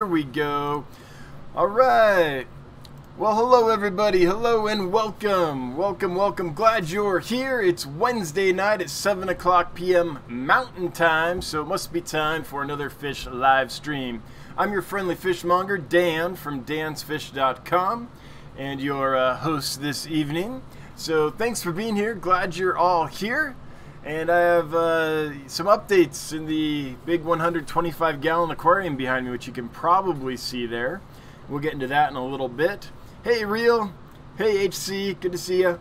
Here we go. Alright. Well, hello everybody. Hello and welcome. Welcome. Glad you're here. It's Wednesday night at 7 o'clock p.m. Mountain Time, so it must be time for another fish live stream. I'm your friendly fishmonger, Dan, from dansfish.com, and your host this evening. So thanks for being here. Glad you're all here. And I have some updates in the big 125-gallon aquarium behind me, which you can probably see there. We'll get into that in a little bit. Hey, Real. Hey, HC. Good to see ya.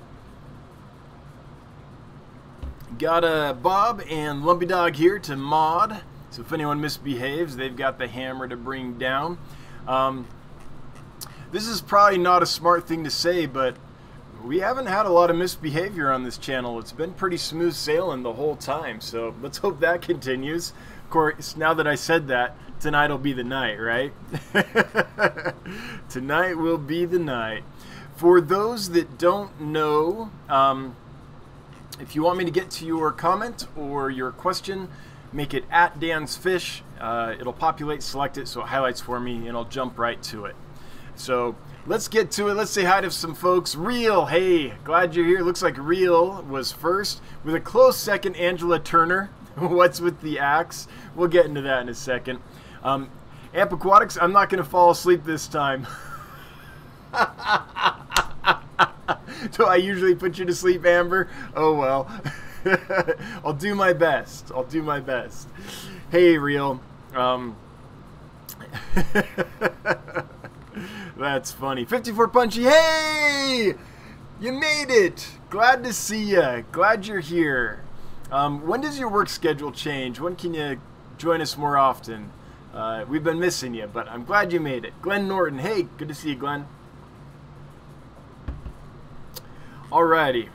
Got Bob and Lumpy Dog here to mod. So if anyone misbehaves, they've got the hammer to bring down. This is probably not a smart thing to say, but we haven't had a lot of misbehavior on this channel. It's been pretty smooth sailing the whole time, so let's hope that continues. Of course, now that I said that, tonight will be the night, right? Tonight will be the night. For those that don't know, if you want me to get to your comment or your question, make it at Dan's Fish. It'll populate, select it, so it highlights for me, and I'll jump right to it. So let's get to it. Let's say hi to some folks. Real, hey, glad you're here. Looks like Real was first. With a close second, Angela Turner. What's with the axe? We'll get into that in a second. Amp Aquatics, I'm not going to fall asleep this time. Do I usually put you to sleep, Amber? Oh, well. I'll do my best. I'll do my best. Hey, Real. That's funny. 54 Punchy, hey! You made it! Glad to see ya. Glad you're here. When does your work schedule change? When can you join us more often? We've been missing you, but I'm glad you made it. Glenn Norton, hey, good to see you, Glenn. Alrighty.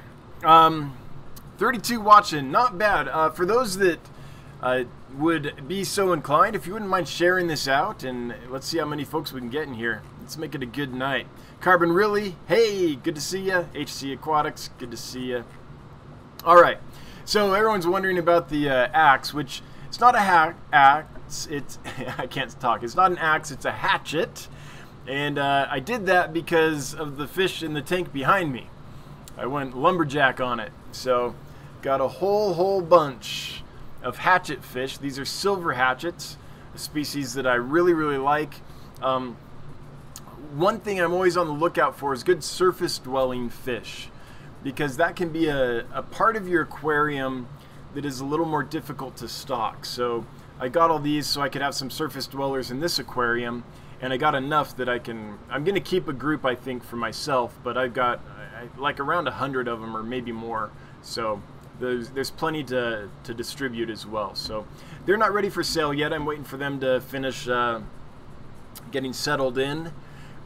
32 watching, not bad. For those that would be so inclined, if you wouldn't mind sharing this out, and let's see how many folks we can get in here. Let's make it a good night. Carbon Really, hey, good to see ya. HC Aquatics, good to see ya. Alright, so everyone's wondering about the axe, which it's not a axe, it's, I can't talk, it's not an axe, it's a hatchet. And I did that because of the fish in the tank behind me. I went lumberjack on it, so got a whole bunch of hatchetfish. These are silver hatchets, a species that I really like. One thing I'm always on the lookout for is good surface dwelling fish, because that can be a part of your aquarium that is a little more difficult to stock. So I got all these so I could have some surface dwellers in this aquarium, and I got enough that I'm going to keep a group, I think, for myself, but I've got like around 100 of them or maybe more. So there's plenty to distribute as well. So they're not ready for sale yet. I'm waiting for them to finish getting settled in.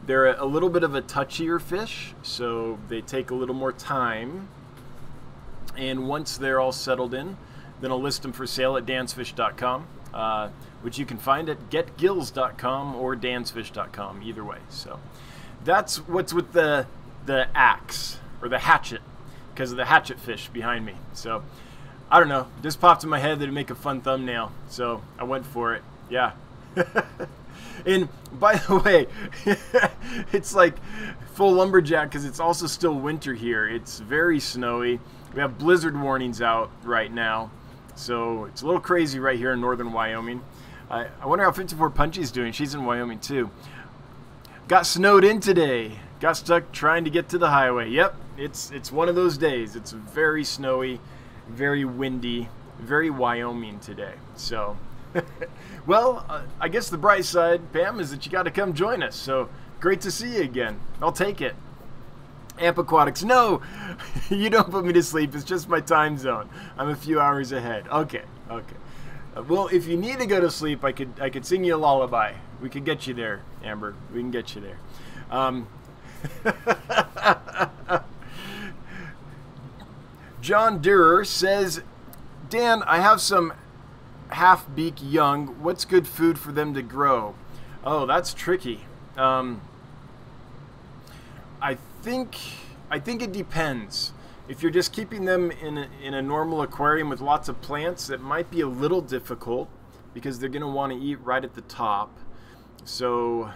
They're a little bit of a touchier fish, so they take a little more time. And once they're all settled in, then I'll list them for sale at dansfish.com, which you can find at getgills.com or dansfish.com, either way. So that's what's with the axe, or the hatchet, because of the hatchetfish behind me. So I don't know, just popped in my head that it'd make a fun thumbnail, so I went for it. Yeah. And by the way, it's like full lumberjack because it's also still winter here. It's very snowy. We have blizzard warnings out right now, so it's a little crazy right here in northern Wyoming. I wonder how 54 Punchy's doing. She's in Wyoming too. Got snowed in today. Got stuck trying to get to the highway. Yep, it's one of those days. It's very snowy, very windy, very Wyoming today. So, well, I guess the bright side, Pam, is that you got to come join us. So, great to see you again. I'll take it. Amp Aquatics, no, you don't put me to sleep. It's just my time zone. I'm a few hours ahead. Okay. Well, if you need to go to sleep, I could sing you a lullaby. We could get you there, Amber. We can get you there. John Durer says, Dan, I have some half-beak young. What's good food for them to grow? Oh, that's tricky. I think it depends. If you're just keeping them in a normal aquarium with lots of plants, it might be a little difficult because they're going to want to eat right at the top. So,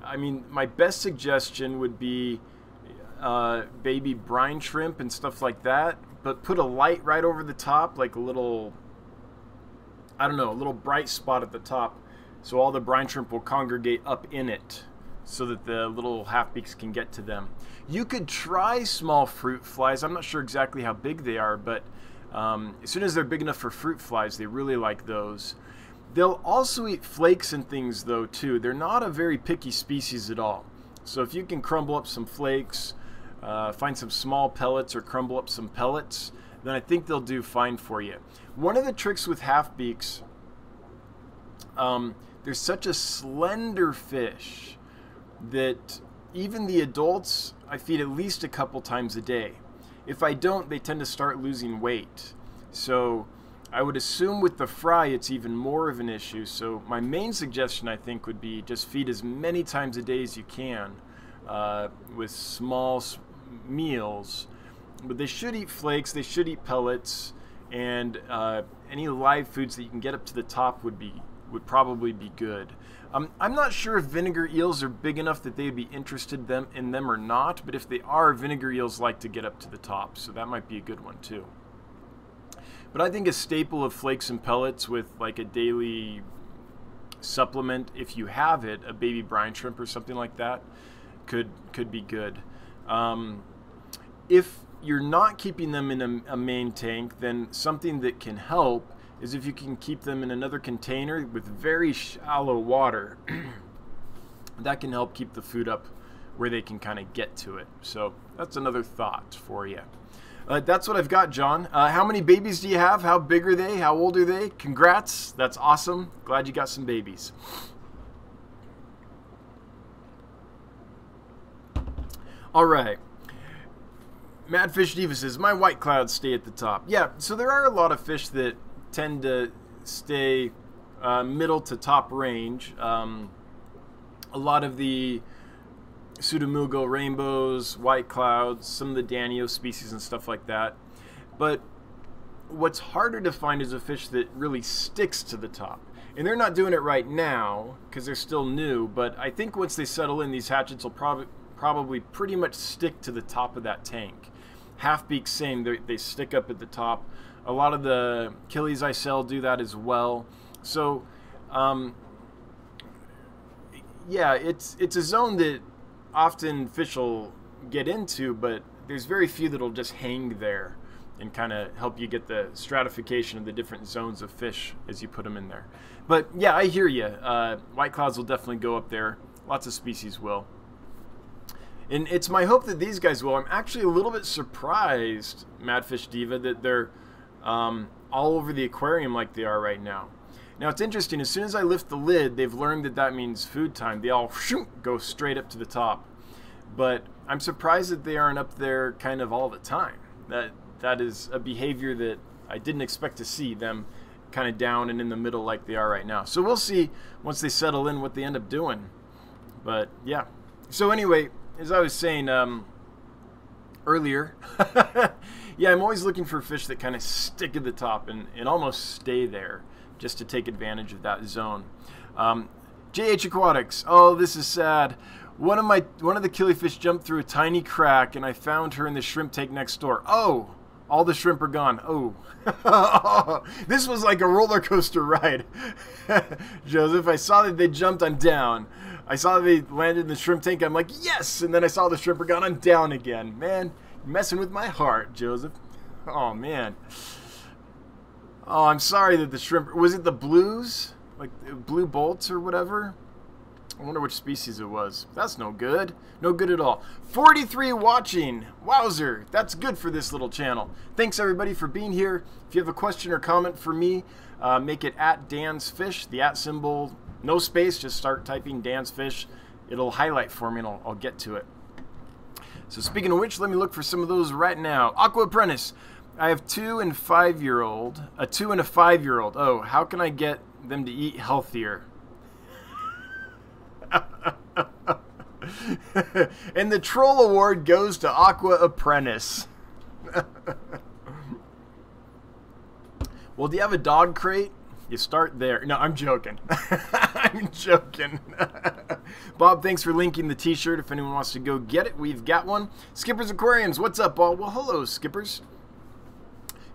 I mean, my best suggestion would be baby brine shrimp and stuff like that, but put a light right over the top, like a little, I don't know, a little bright spot at the top, so all the brine shrimp will congregate up in it so that the little half-beaks can get to them. You could try small fruit flies. I'm not sure exactly how big they are, but as soon as they're big enough for fruit flies, they really like those. They'll also eat flakes and things though too. They're not a very picky species at all. So if you can crumble up some flakes, find some small pellets or crumble up some pellets, then I think they'll do fine for you. One of the tricks with half-beaks, they're such a slender fish that even the adults I feed at least a couple times a day. If I don't, they tend to start losing weight. So I would assume with the fry it's even more of an issue. So my main suggestion, I think, would be just feed as many times a day as you can with small meals. But they should eat flakes, they should eat pellets, and any live foods that you can get up to the top would probably be good. I'm not sure if vinegar eels are big enough that they'd be interested in them or not, but if they are, vinegar eels like to get up to the top, so that might be a good one too. But I think a staple of flakes and pellets with like a daily supplement, if you have it, a baby brine shrimp or something like that, could be good. If you're not keeping them in a main tank, then something that can help is if you can keep them in another container with very shallow water. That can help keep the food up where they can kind of get to it. So that's another thought for you. That's what I've got, John. How many babies do you have? How big are they? How old are they? Congrats. That's awesome. Glad you got some babies. All right. Madfish Diva says, my white clouds stay at the top. Yeah, so there are a lot of fish that tend to stay middle to top range. A lot of the Pseudomugil rainbows, white clouds, some of the Danio species and stuff like that. But what's harder to find is a fish that really sticks to the top. And they're not doing it right now because they're still new, but I think once they settle in, these hatchets will probably pretty much stick to the top of that tank. Half-beaks, same, they stick up at the top. A lot of the killies I sell do that as well. So, yeah, it's a zone that often fish will get into, but there's very few that'll just hang there and kind of help you get the stratification of the different zones of fish as you put them in there. But yeah, I hear you. White clouds will definitely go up there. Lots of species will. And it's my hope that these guys will. I'm actually a little bit surprised, Madfish Diva, that they're all over the aquarium like they are right now. Now it's interesting, as soon as I lift the lid, they've learned that that means food time. They all go straight up to the top. But I'm surprised that they aren't up there kind of all the time. That is a behavior that I didn't expect to see, them kind of down and in the middle like they are right now. So we'll see once they settle in what they end up doing. But yeah. So anyway, as I was saying earlier, yeah, I'm always looking for fish that kind of stick at the top and almost stay there, just to take advantage of that zone. JH Aquatics, oh, this is sad. One of the killifish jumped through a tiny crack, and I found her in the shrimp tank next door. Oh, all the shrimp are gone. Oh, this was like a roller coaster ride. Joseph, I saw that they jumped, I'm down. I saw that they landed in the shrimp tank, I'm like, yes! And then I saw the shrimp are gone, I'm down again. Man, you're messing with my heart, Joseph. Oh, man. Oh, I'm sorry that the shrimp... Was it the blues? Like blue bolts or whatever? I wonder which species it was. That's no good. No good at all. 43 watching. Wowzer. That's good for this little channel. Thanks, everybody, for being here. If you have a question or comment for me, make it at Dan's Fish. The at symbol, no space. Just start typing Dan's Fish. It'll highlight for me, and I'll get to it. So speaking of which, let me look for some of those right now. Aqua Apprentice. I have a 2 and a 5-year-old. Oh, how can I get them to eat healthier? And the troll award goes to Aqua Apprentice. Well, do you have a dog crate? You start there. No, I'm joking. I'm joking. Bob, thanks for linking the t-shirt. If anyone wants to go get it, we've got one. Skippers Aquariums, what's up, Bob? Well, hello, Skippers.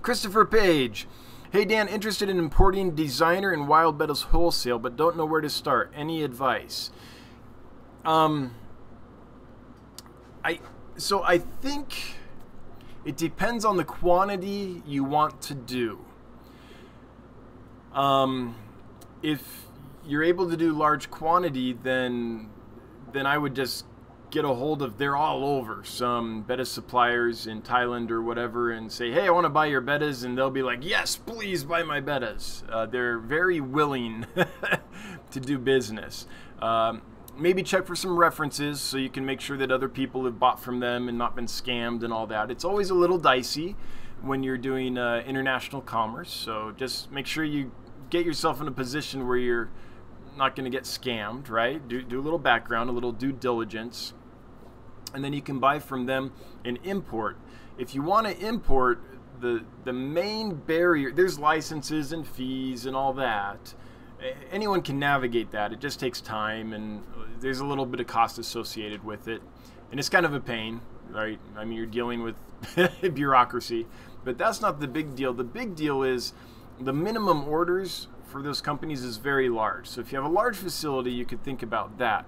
Christopher Page. Hey, Dan, interested in importing designer and wild bettas wholesale, but don't know where to start. Any advice? So I think it depends on the quantity you want to do. If you're able to do large quantity, then I would just get a hold of, they're all over, some betta suppliers in Thailand or whatever, and say, hey, I want to buy your bettas, and they'll be like, yes, please buy my bettas. They're very willing to do business. Maybe check for some references so you can make sure that other people have bought from them and not been scammed and all that. It's always a little dicey when you're doing international commerce, so just make sure you get yourself in a position where you're not going to get scammed, right? Do a little background, a little due diligence, and then you can buy from them and import. If you want to import, the main barrier, there's licenses and fees and all that. Anyone can navigate that. It just takes time, and there's a little bit of cost associated with it, and it's kind of a pain, right? I mean, you're dealing with bureaucracy, but that's not the big deal. The big deal is the minimum orders for those companies is very large. So if you have a large facility, you could think about that.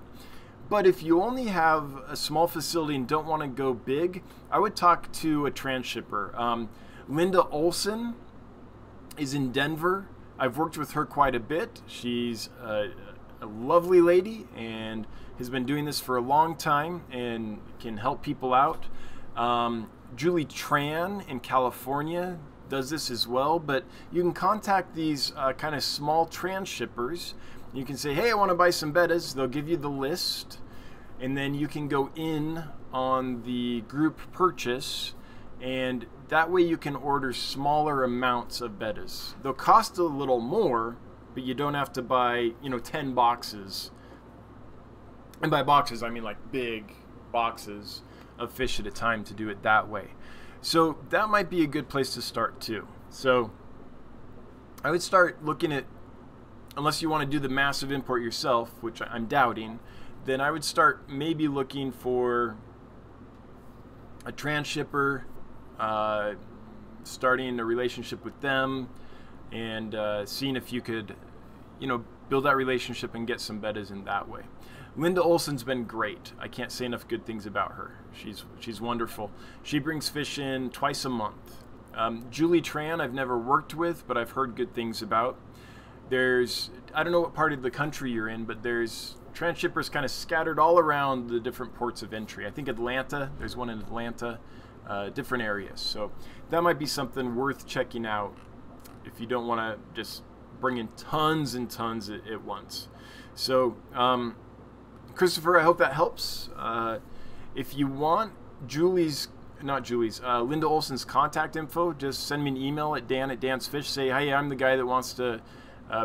But if you only have a small facility and don't want to go big, I would talk to a transshipper. Linda Olson is in Denver. I've worked with her quite a bit. She's a lovely lady and has been doing this for a long time and can help people out. Julie Tran in California does this as well, but you can contact these kind of small transshippers. You can say, hey, I want to buy some bettas. They'll give you the list, and then you can go in on the group purchase, and that way you can order smaller amounts of bettas. They'll cost a little more, but you don't have to buy, 10 boxes. And by boxes, I mean like big boxes of fish at a time to do it that way. So that might be a good place to start too. So I would start looking at, unless you want to do the massive import yourself, which I'm doubting, then I would start maybe looking for a transshipper, starting a relationship with them, and seeing if you could, build that relationship and get some bettas in that way. Linda Olson's been great. I can't say enough good things about her. She's wonderful. She brings fish in twice a month. Julie Tran I've never worked with, but I've heard good things about. I don't know what part of the country you're in, but there's transshippers kind of scattered all around the different ports of entry. I think Atlanta, there's one in Atlanta, different areas. So that might be something worth checking out if you don't want to just bring in tons and tons at once. So, Christopher, I hope that helps. If you want Linda Olson's contact info, just send me an email at Dan@DansFish. Say, hey, I'm the guy that wants to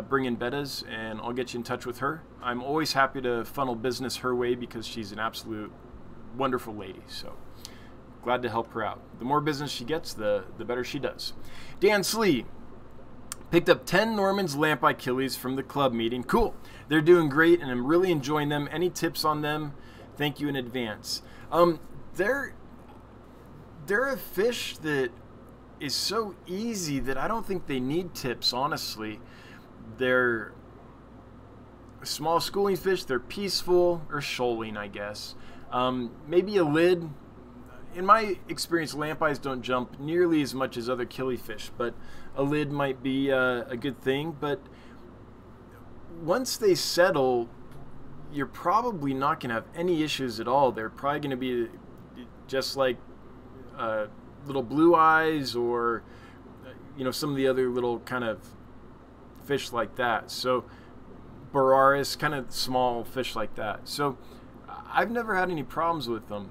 bring in bettas, and I'll get you in touch with her. I'm always happy to funnel business her way because she's an absolute wonderful lady. So glad to help her out. The more business she gets, the better she does. Dan Slee. Picked up 10 Norman's Lampi Achilles from the club meeting. Cool. They're doing great, and I'm really enjoying them. Any tips on them? Thank you in advance. They're a fish that is so easy that I don't think they need tips, honestly. They're small schooling fish. They're peaceful, or shoaling, I guess. Maybe a lid. In my experience, lampeyes don't jump nearly as much as other killifish, but a lid might be a good thing. But once they settle, you're probably not going to have any issues at all. They're probably going to be just like little blue eyes, or some of the other little kind of fish like that. So Boraris, kind of small fish like that. So I've never had any problems with them.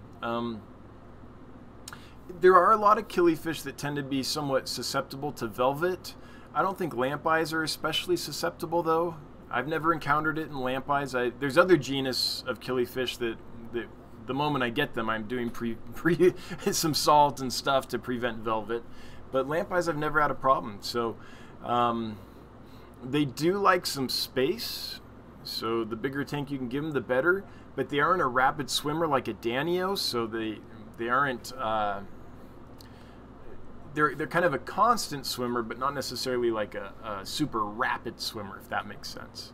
There are a lot of killifish that tend to be somewhat susceptible to velvet. I don't think lampeyes are especially susceptible, though. I've never encountered it in lampeyes. There's other genus of killifish that the moment I get them, I'm doing some salt and stuff to prevent velvet. But lampeyes, I've never had a problem. So They do like some space, so the bigger tank you can give them, the better. But they aren't a rapid swimmer like a Danio, so they aren't. They're kind of a constant swimmer, but not necessarily like a super rapid swimmer, if that makes sense.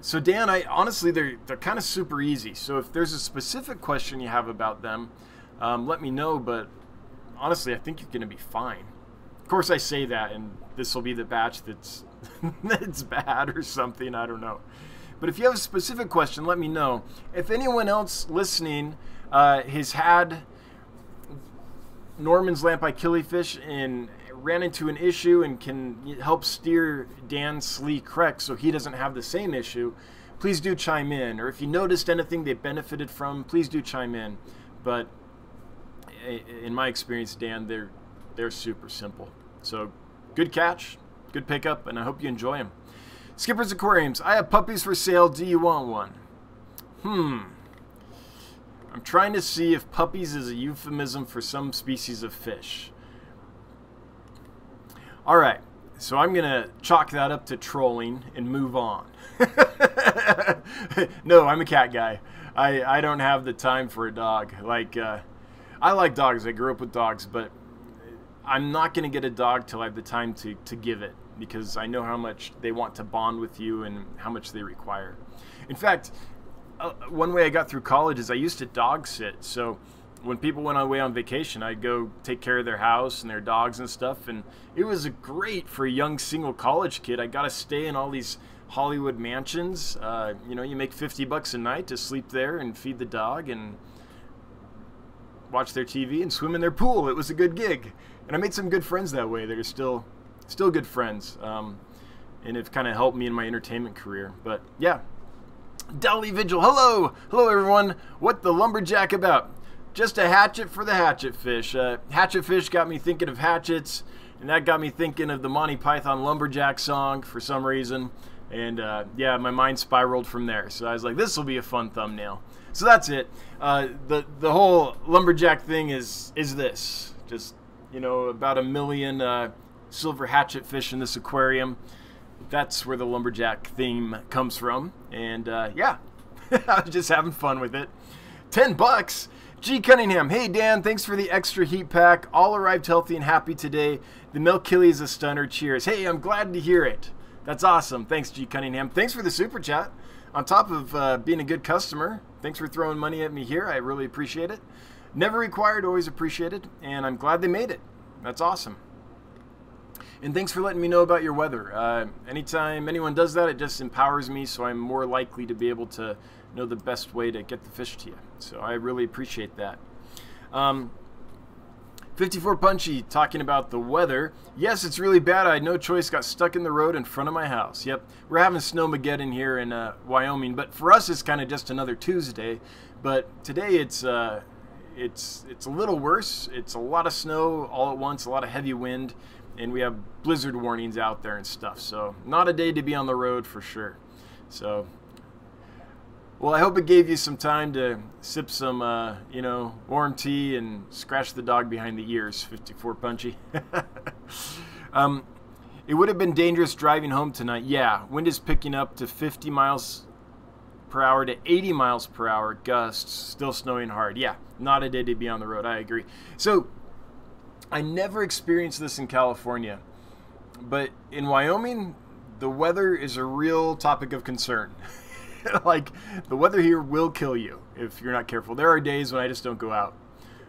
So Dan, honestly, they're kind of super easy. So if there's a specific question you have about them, let me know. But honestly, I think you're going to be fine. Of course, I say that, and this will be the batch that's that's bad or something. I don't know. But if you have a specific question, let me know. If anyone else listening has had Norman's lamp killifish and ran into an issue and can help steer Dan's Slee correct so he doesn't have the same issue, please do chime in. Or if you noticed anything they benefited from, please do chime in. But in my experience, Dan, they're super simple. So good catch, good pickup, and I hope you enjoy them. Skipper's Aquariums, I have puppies for sale. Do you want one? I'm trying to see if puppies is a euphemism for some species of fish. All right, so I'm going to chalk that up to trolling and move on. No, I'm a cat guy. I don't have the time for a dog. Like, I like dogs. I grew up with dogs, but I'm not going to get a dog till I have the time to give it, because I know how much they want to bond with you and how much they require. In fact, one way I got through college is I used to dog sit. So when people went away on vacation, I'd go take care of their house and their dogs and stuff. And it was great for a young single college kid. I got to stay in all these Hollywood mansions. You know, you make $50 a night to sleep there and feed the dog and watch their TV and swim in their pool. It was a good gig. And I made some good friends that way. They're still good friends. And it's kind of helped me in my entertainment career. But yeah. Dolly Vigil, hello everyone. What the lumberjack about? Just a hatchet for the hatchetfish. Hatchetfish got me thinking of hatchets, and that got me thinking of the Monty Python Lumberjack song for some reason. And yeah, my mind spiraled from there. So I was like, this will be a fun thumbnail. So that's it. The whole lumberjack thing is this. Just, you know, about 1 million silver hatchetfish in this aquarium. That's where the lumberjack theme comes from. And yeah, I was just having fun with it. $10. G. Cunningham, hey Dan, thanks for the extra heat pack. All arrived healthy and happy today. The milk killie is a stunner. Cheers. Hey, I'm glad to hear it. That's awesome. Thanks, G. Cunningham. Thanks for the super chat. On top of being a good customer, thanks for throwing money at me here. I really appreciate it. Never required, always appreciated. And I'm glad they made it. That's awesome. And thanks for letting me know about your weather. Anytime anyone does that, it just empowers me, so I'm more likely to be able to know the best way to get the fish to you. So I really appreciate that. 54 Punchy talking about the weather. Yes, it's really bad. I had no choice. Got stuck in the road in front of my house. Yep, we're having snowmageddon here in Wyoming, but for us it's kind of just another Tuesday. But today it's a little worse. It's a lot of snow all at once, a lot of heavy wind. And we have blizzard warnings out there and stuff. So not a day to be on the road for sure. So, well, I hope it gave you some time to sip some, you know, warm tea and scratch the dog behind the ears. 54 Punchy. It would have been dangerous driving home tonight. Yeah, wind is picking up to 50 miles per hour to 80 miles per hour gusts. Still snowing hard. Yeah, not a day to be on the road. I agree. So I never experienced this in California, but in Wyoming, the weather is a real topic of concern. Like, the weather here will kill you if you're not careful. There are days when I just don't go out.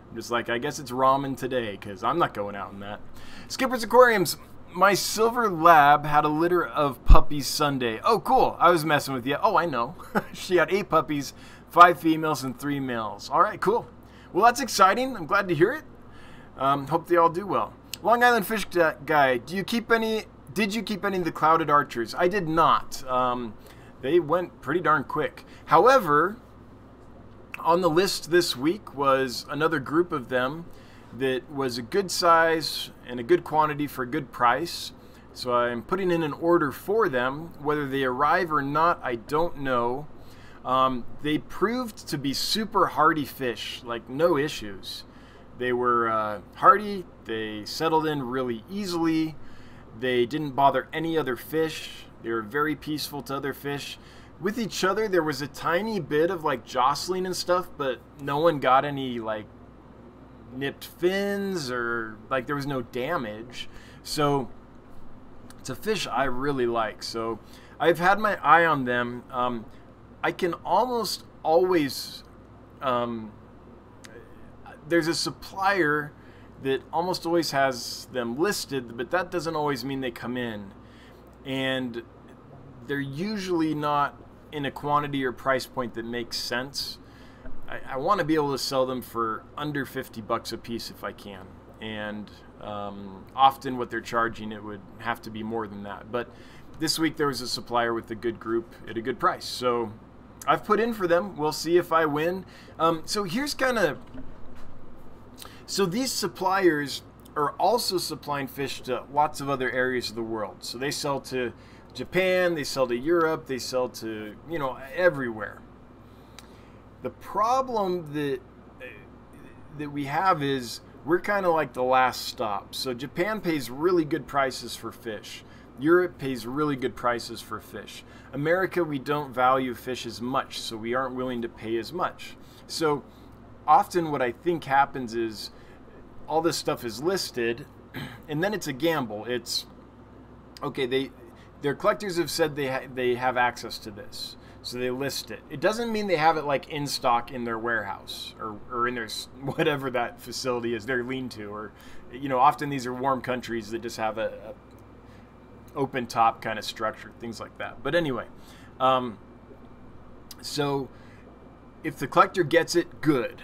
I'm just like, I guess it's ramen today, because I'm not going out in that. Skipper's Aquariums, my silver lab had a litter of puppies Sunday. Oh, cool. I was messing with you. Oh, I know. She had 8 puppies, 5 females and 3 males. All right, cool. Well, that's exciting. I'm glad to hear it. Hope they all do well. Long Island Fish Guy, did you keep any of the clouded archers? I did not. They went pretty darn quick. However, on the list this week was another group of them that was a good size and a good quantity for a good price. So I'm putting in an order for them. Whether they arrive or not, I don't know. They proved to be super hardy fish, like no issues. They were hardy, they settled in really easily, They didn't bother any other fish. They were very peaceful to other fish. With each other, there was a tiny bit of like jostling and stuff, but no one got any like nipped fins, or like there was no damage. So it's a fish I really like. So I've had my eye on them. I can almost always, there's a supplier that almost always has them listed, but that doesn't always mean they come in. And they're usually not in a quantity or price point that makes sense. I want to be able to sell them for under 50 bucks a piece if I can. And often what they're charging, it would have to be more than that. But this week there was a supplier with a good group at a good price. So I've put in for them. We'll see if I win. So here's kind of... So these suppliers are also supplying fish to lots of other areas of the world. So they sell to Japan, they sell to Europe, they sell to, you know, everywhere. The problem that we have is we're kind of like the last stop. So Japan pays really good prices for fish. Europe pays really good prices for fish. America, we don't value fish as much, so we aren't willing to pay as much. So often what I think happens is all this stuff is listed, and then it's a gamble. It's, okay, their collectors have said they have access to this, so they list it. It doesn't mean they have it like in stock in their warehouse or in their whatever that facility is, their lean-to, or, you know, often these are warm countries that just have a open top kind of structure, things like that. But anyway, so if the collector gets it, good.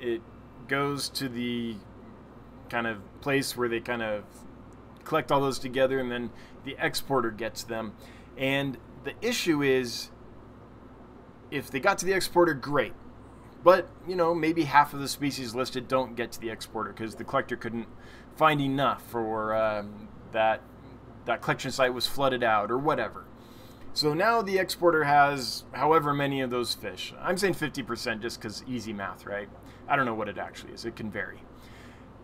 It goes to the kind of place where they kind of collect all those together, and then the exporter gets them. And the issue is, if they got to the exporter, great. But, you know, maybe half of the species listed don't get to the exporter because the collector couldn't find enough, or that collection site was flooded out, or whatever. So now the exporter has however many of those fish. I'm saying 50% just because easy math, right? I don't know what it actually is. It can vary.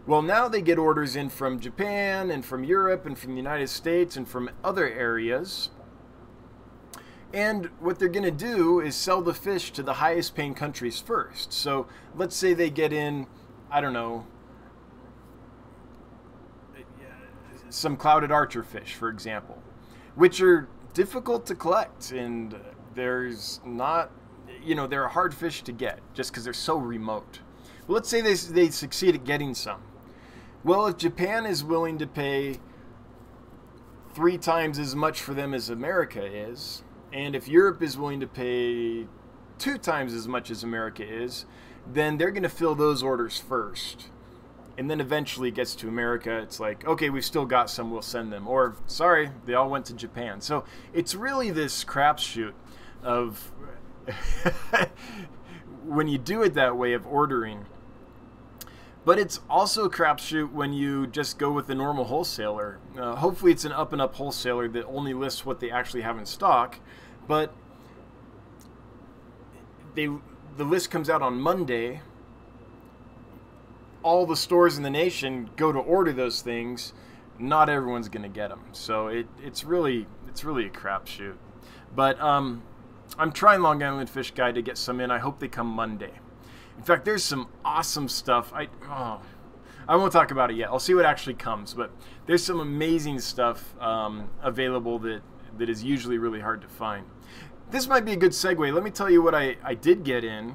Well, now they get orders in from Japan and from Europe and from the United States and from other areas. And what they're going to do is sell the fish to the highest paying countries first. So let's say they get in, I don't know, some clouded archer fish, for example, which are difficult to collect, and there's not, you know, they're a hard fish to get just because they're so remote. Well, let's say they succeed at getting some. Well, if Japan is willing to pay 3 times as much for them as America is, and if Europe is willing to pay 2 times as much as America is, then they're going to fill those orders first. And then eventually it gets to America, it's like, okay, we've still got some, we'll send them. Or, sorry, they all went to Japan. So it's really this crapshoot of when you do it that way of ordering. But it's also a crapshoot when you just go with the normal wholesaler. Hopefully it's an up-and-up wholesaler that only lists what they actually have in stock. But the list comes out on Monday. All the stores in the nation go to order those things. Not everyone's going to get them. So it's really a crapshoot. But I'm trying Long Island Fish Guide to get some in. I hope they come Monday. In fact, there's some awesome stuff. I won't talk about it yet. I'll see what actually comes. But there's some amazing stuff available that is usually really hard to find. This might be a good segue. Let me tell you what I did get in.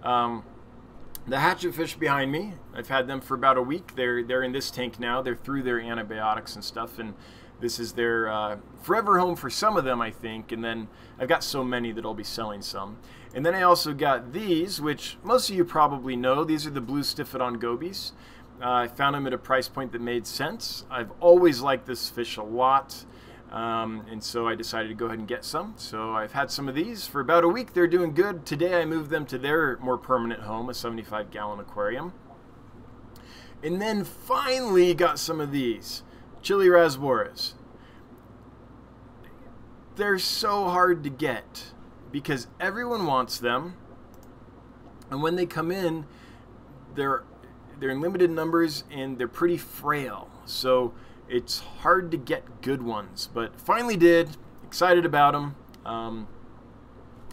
The Hatchetfish behind me, I've had them for about a week. They're in this tank now. They're through their antibiotics and stuff, and this is their forever home for some of them, I think. And then I've got so many that I'll be selling some. And then I also got these, which most of you probably know. These are the blue Stiffodon gobies. I found them at a price point that made sense. I've always liked this fish a lot, and so I decided to go ahead and get some. So I've had some of these for about a week. They're doing good. Today I moved them to their more permanent home, a 75-gallon aquarium. And then finally got some of these, Chili Rasboras. They're so hard to get because everyone wants them, and when they come in, they're in limited numbers and they're pretty frail. So it's hard to get good ones, but finally did. Excited about them.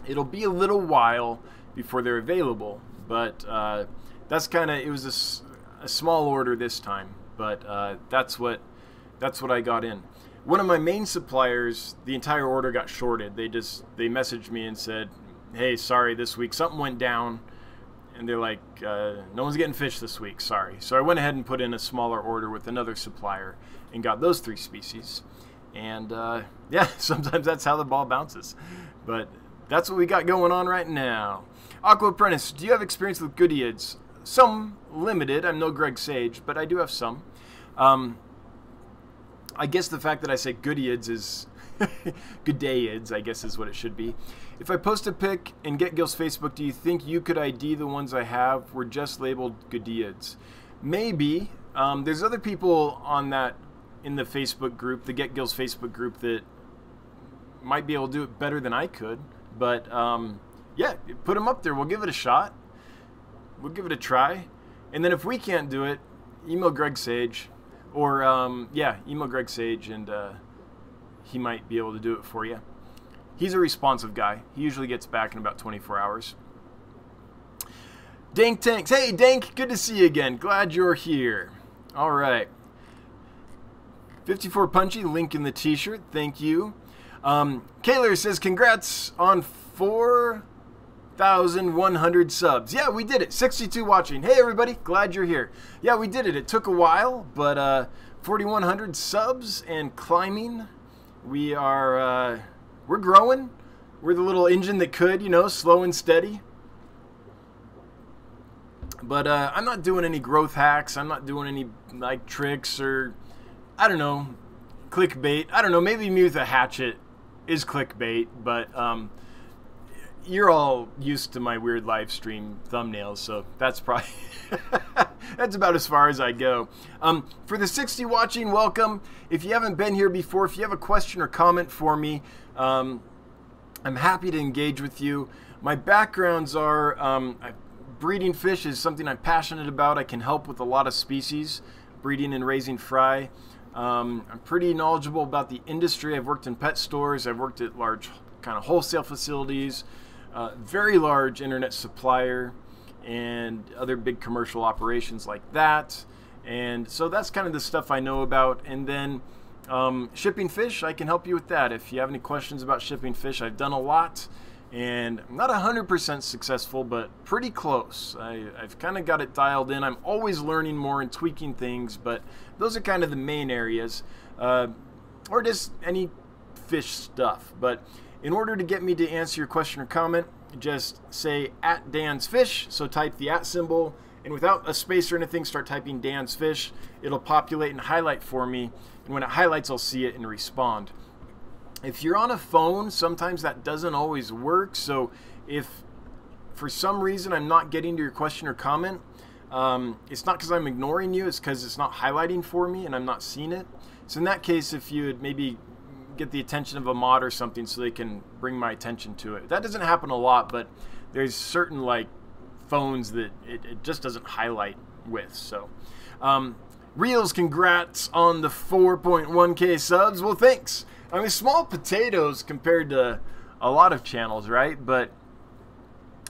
It'll be a little while before they're available, but that's kind of, it was a small order this time, but that's what I got in. One of my main suppliers, the entire order got shorted. They messaged me and said, hey, sorry, this week something went down, and they're like, no one's getting fish this week, sorry. So I went ahead and put in a smaller order with another supplier and got those 3 species. And yeah, sometimes that's how the ball bounces. But that's what we got going on right now. Aqua Apprentice, do you have experience with Gouramis? Some limited. I'm no Greg Sage, but I do have some. I guess the fact that I say Gouramis is Goodaids, I guess is what it should be. If I post a pic and get Gil's Facebook, do you think you could ID the ones I have? We're just labeled Goodaids. Maybe. There's other people on that in the Facebook group, the Get Gil's Facebook group, that might be able to do it better than I could. But yeah, put them up there. We'll give it a shot. We'll give it a try. And then if we can't do it, email Greg Sage. Or, yeah, email Greg Sage, and he might be able to do it for you. He's a responsive guy. He usually gets back in about 24 hours. Dank Tanks. Hey, Dank, good to see you again. Glad you're here. All right. 54 Punchy, link in the t-shirt. Thank you. Kaylor says, congrats on 4,100 subs. Yeah, we did it. 62 watching. Hey, everybody. Glad you're here. Yeah, we did it. It took a while, but 4,100 subs and climbing. We are, we're growing. We're the little engine that could, you know, slow and steady. But I'm not doing any growth hacks. I'm not doing any, like, tricks or, I don't know, clickbait. I don't know, maybe me with a hatchet is clickbait, but you're all used to my weird live stream thumbnails, so that's probably that's about as far as I go. For the 60 watching, welcome. If you haven't been here before, if you have a question or comment for me, I'm happy to engage with you. My backgrounds are breeding fish is something I'm passionate about. I can help with a lot of species, breeding and raising fry. I'm pretty knowledgeable about the industry. I've worked in pet stores. I've worked at large kind of wholesale facilities, very large internet supplier, and other big commercial operations like that. And so that's kind of the stuff I know about. And then shipping fish, I can help you with that. If you have any questions about shipping fish, I've done a lot. And I'm not 100% successful, but pretty close. I've kind of got it dialed in. I'm always learning more and tweaking things, but those are kind of the main areas. Or just any fish stuff. But in order to get me to answer your question or comment, just say @DansFish. So type the @ symbol, and without a space or anything, start typing Dan's Fish. It'll populate and highlight for me, and when it highlights, I'll see it and respond. If you're on a phone, sometimes that doesn't always work. So if for some reason I'm not getting to your question or comment, it's not because I'm ignoring you, it's because it's not highlighting for me and I'm not seeing it. So in that case, if you would maybe get the attention of a mod or something so they can bring my attention to it. That doesn't happen a lot, but there's certain like phones that it just doesn't highlight with. So Reels, congrats on the 4.1k subs. Well, thanks. I mean, small potatoes compared to a lot of channels, right? But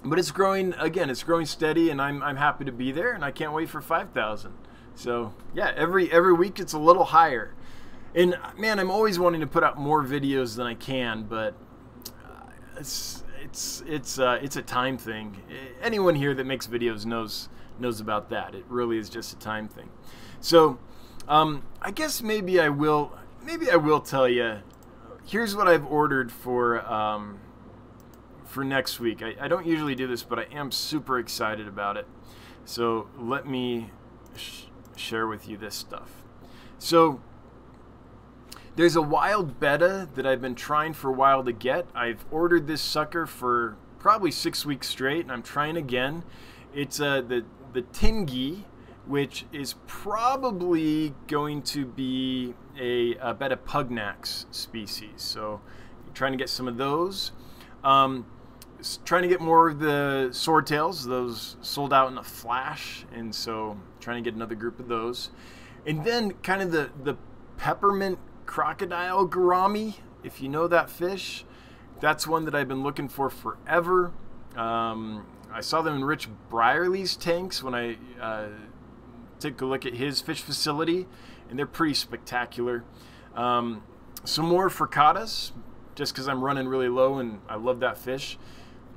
it's growing, again, it's growing steady, and I'm happy to be there, and I can't wait for 5,000. So yeah, every week it's a little higher. And man, I'm always wanting to put out more videos than I can, but it's a time thing. Anyone here that makes videos knows about that. It really is just a time thing. So I guess maybe I will tell you. Here's what I've ordered for next week. I don't usually do this, but I am super excited about it. So let me share with you this stuff. So there's a wild betta that I've been trying for a while to get. I've ordered this sucker for probably 6 weeks straight, and I'm trying again. It's the Tingy, which is probably going to be a betta pugnax species. So trying to get some of those. Trying to get more of the swordtails. Those sold out in a flash, and so trying to get another group of those. And then kind of the Peppermint crocodile gourami, if you know that fish. That's one that I've been looking for forever. I saw them in Rich Brierly's tanks when I took a look at his fish facility, and they're pretty spectacular. Some more fricatas, just because I'm running really low and I love that fish.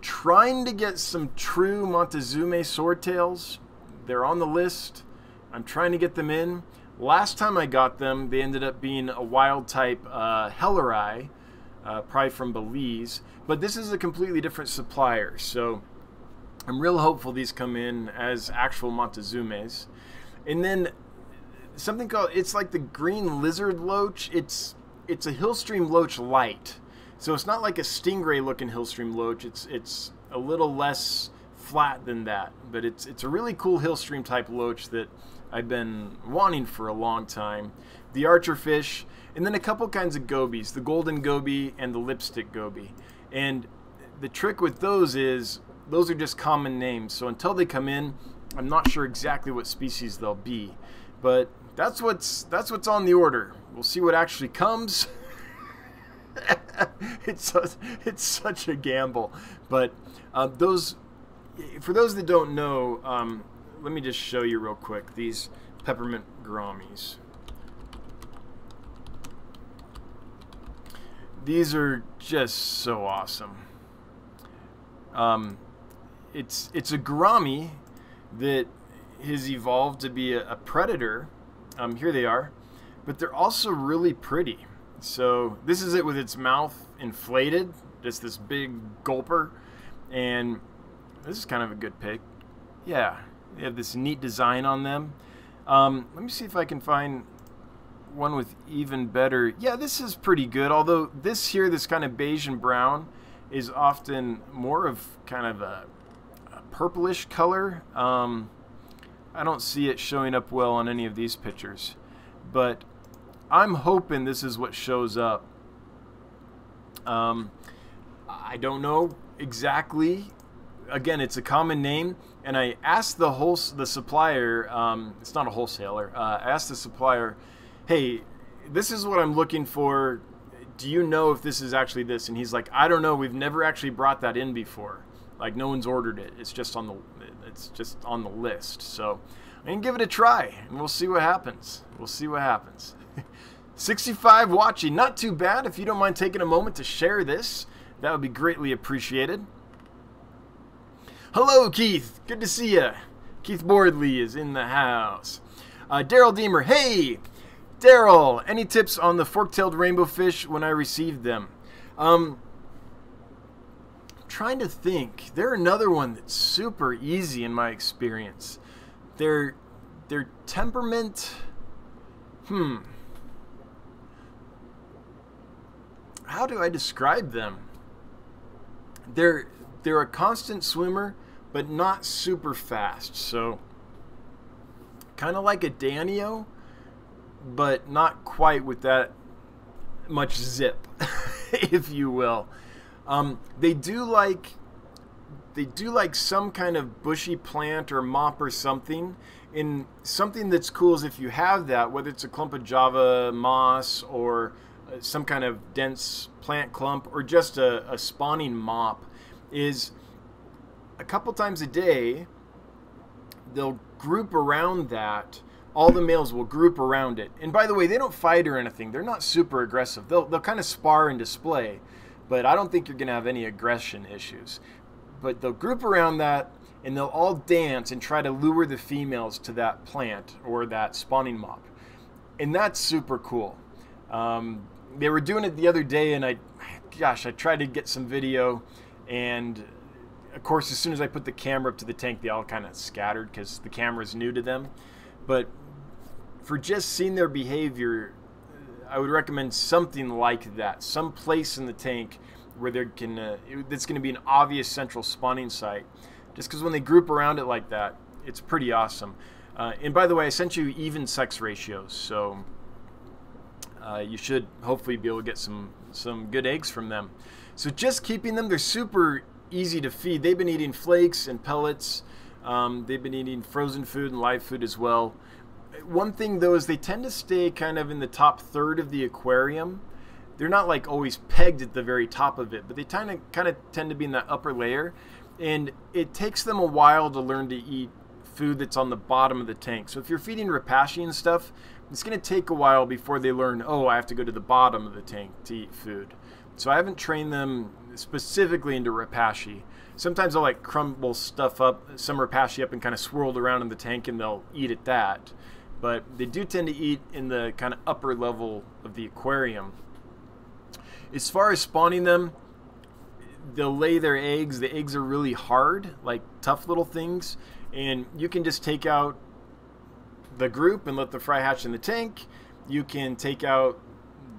Trying to get some true Montezuma swordtails. They're on the list. I'm trying to get them in. Last time I got them, they ended up being a wild type Helleri, probably from Belize. But this is a completely different supplier, so I'm real hopeful these come in as actual Montezumas. And then something called, it's like the green lizard loach. It's a hillstream loach light. So it's not like a stingray looking hillstream loach. It's a little less flat than that, but it's a really cool hillstream type loach that I've been wanting for a long time. The archerfish, and then a couple kinds of gobies, the golden goby and the lipstick goby. And the trick with those is those are just common names, so until they come in, I'm not sure exactly what species they'll be, but that's what's on the order. We'll see what actually comes. It's such a gamble, but for those that don't know, let me just show you real quick these peppermint gouramis. These are just so awesome. It's a gourami that has evolved to be a predator. Here they are, but they're also really pretty. So this is it with its mouth inflated, just this big gulper, and this is kind of a good pick. Yeah, they have this neat design on them. Let me see if I can find one with even better. Yeah, this is pretty good, although this here, this kind of beige and brown, is often more of kind of a purplish color. I don't see it showing up well on any of these pictures, but I'm hoping this is what shows up. I don't know exactly. Again, it's a common name, and I asked the supplier, it's not a wholesaler, I asked the supplier, hey, this is what I'm looking for. Do you know if this is actually this? And he's like, I don't know. We've never actually brought that in before. Like, no one's ordered it. It's just on the list. So I'm gonna give it a try, and we'll see what happens. We'll see what happens. 65 watching, not too bad. If you don't mind taking a moment to share this, that would be greatly appreciated. Hello, Keith. Good to see you. Keith Boardley is in the house. Daryl Deemer. Hey, Daryl. Any tips on the fork-tailed rainbow fish when I received them? Trying to think. They're another one that's super easy in my experience. Their temperament. How do I describe them? They're a constant swimmer, but not super fast. So kind of like a Danio, but not quite with that much zip, if you will. They do like some kind of bushy plant or mop or something. And something that's cool is if you have that, whether it's a clump of Java moss or some kind of dense plant clump or just a spawning mop, is a couple times a day they'll group around that. All the males will group around it. And by the way, they don't fight or anything. They're not super aggressive. They'll kind of spar and display, but I don't think you're going to have any aggression issues. But they'll group around that, and they'll all dance and try to lure the females to that plant or that spawning mop. And that's super cool. They were doing it the other day, and I tried to get some video, and of course, as soon as I put the camera up to the tank, they all kind of scattered because the camera's new to them. But for just seeing their behavior, I would recommend something like that. Some place in the tank where that's going to be an obvious central spawning site. Just because when they group around it like that, it's pretty awesome. And by the way, I sent you even sex ratios, so you should hopefully be able to get some good eggs from them. So just keeping them, they're super easy to feed. They've been eating flakes and pellets. They've been eating frozen food and live food as well. One thing though is they tend to stay kind of in the top third of the aquarium. They're not like always pegged at the very top of it, but they kind of tend to be in that upper layer, and it takes them a while to learn to eat food that's on the bottom of the tank. So if you're feeding rapashi and stuff, it's going to take a while before they learn, oh, I have to go to the bottom of the tank to eat food. So I haven't trained them specifically into rapashi. Sometimes I'll like crumble stuff up, some rapashi up, and kind of swirl it around in the tank, and they'll eat at that. But they do tend to eat in the kind of upper level of the aquarium. As far as spawning them, they'll lay their eggs. The eggs are really hard, like tough little things, and you can just take out the group and let the fry hatch in the tank. You can take out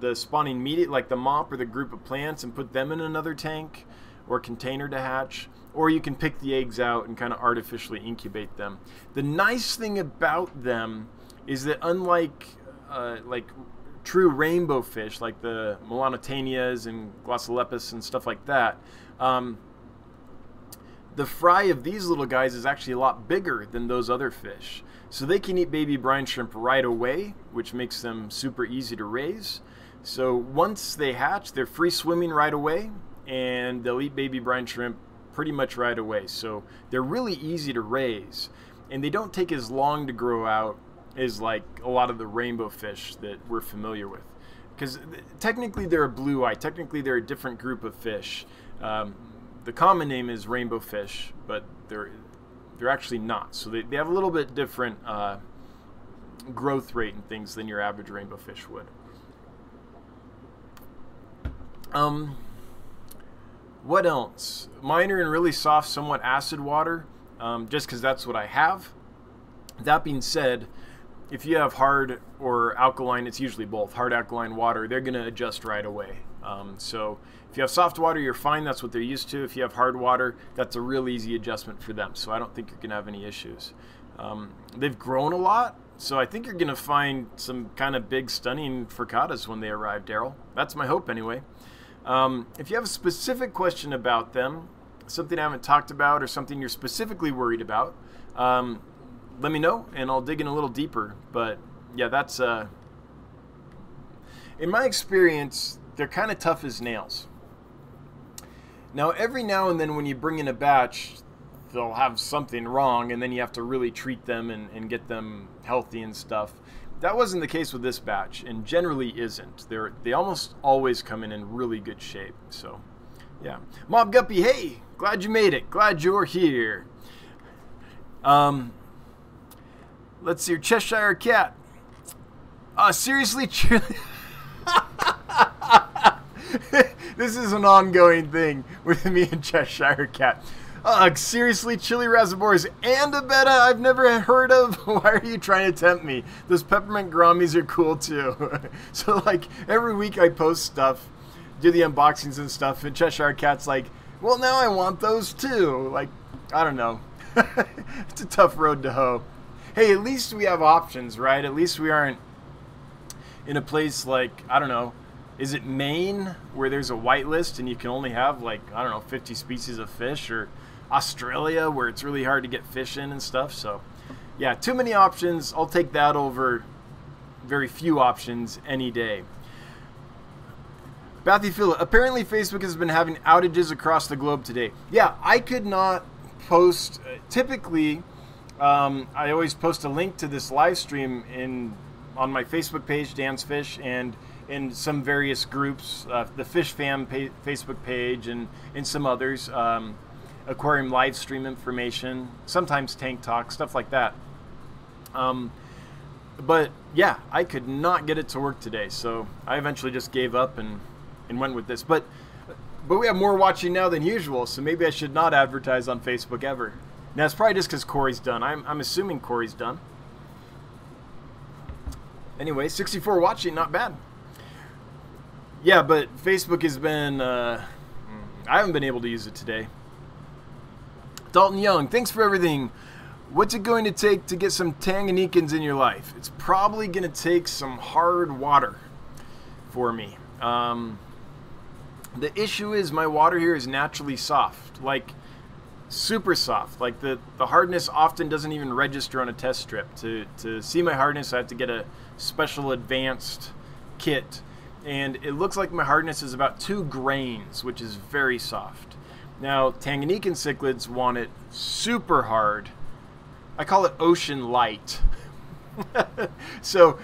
the spawning meat, like the mop or the group of plants, and put them in another tank or container to hatch, or you can pick the eggs out and kind of artificially incubate them. The nice thing about them is that unlike like true rainbow fish, like the Melanotanias and Glossolepis and stuff like that, the fry of these little guys is actually a lot bigger than those other fish. So they can eat baby brine shrimp right away, which makes them super easy to raise. So once they hatch, they're free swimming right away, and they'll eat baby brine shrimp pretty much right away. So they're really easy to raise, and they don't take as long to grow out as like a lot of the rainbow fish that we're familiar with. Because technically they're a blue eye, technically they're a different group of fish. The common name is rainbow fish, but they're actually not. So they have a little bit different growth rate and things than your average rainbow fish would. What else? Mine are in really soft, somewhat acid water, just because that's what I have. That being said, if you have hard or alkaline, it's usually both, hard alkaline water, they're going to adjust right away. So if you have soft water, you're fine. That's what they're used to. If you have hard water, that's a real easy adjustment for them. So I don't think you're going to have any issues. They've grown a lot, so I think you're going to find some kind of big, stunning furcadas when they arrive, Daryl. That's my hope anyway. If you have a specific question about them, something I haven't talked about or something you're specifically worried about, let me know and I'll dig in a little deeper. But yeah, that's in my experience, they're kind of tough as nails. Now every now and then when you bring in a batch, they'll have something wrong, and then you have to really treat them and get them healthy and stuff. That wasn't the case with this batch, and generally isn't. They almost always come in really good shape. So yeah, Mob Guppy, hey, glad you made it, glad you're here. Let's see, your Cheshire Cat. Seriously, this is an ongoing thing with me and Cheshire Cat. Seriously, chili raspberries and a betta I've never heard of? Why are you trying to tempt me? Those peppermint Gouramis are cool too. So like every week I post stuff, do the unboxings and stuff, and Cheshire Cat's like, well, now I want those too. Like, I don't know. It's a tough road to hoe. Hey, at least we have options, right? At least we aren't in a place like, I don't know, is it Maine, where there's a whitelist and you can only have like, I don't know, 50 species of fish, or Australia, where it's really hard to get fish in and stuff. So yeah, too many options. I'll take that over very few options any day. Bathy Phila, apparently Facebook has been having outages across the globe today. Yeah, I could not post, typically I always post a link to this live stream on my Facebook page, Dan's Fish, and in some various groups, the Fish Fam Facebook page, and in some others, aquarium live stream information, sometimes tank talk, stuff like that. But yeah, I could not get it to work today, so I eventually just gave up and went with this. But we have more watching now than usual, so maybe I should not advertise on Facebook ever. Now, it's probably just because Corey's done. I'm assuming Corey's done. Anyway, 64 watching, not bad. Yeah, but Facebook has been, I haven't been able to use it today. Dalton Young, thanks for everything. What's it going to take to get some Tanganyikans in your life? It's probably going to take some hard water for me. The issue is my water here is naturally soft. Like, super soft. Like the hardness often doesn't even register on a test strip. To see my hardness, I have to get a special advanced kit. And it looks like my hardness is about 2 grains, which is very soft. Now, Tanganyikan cichlids want it super hard. I call it ocean light. So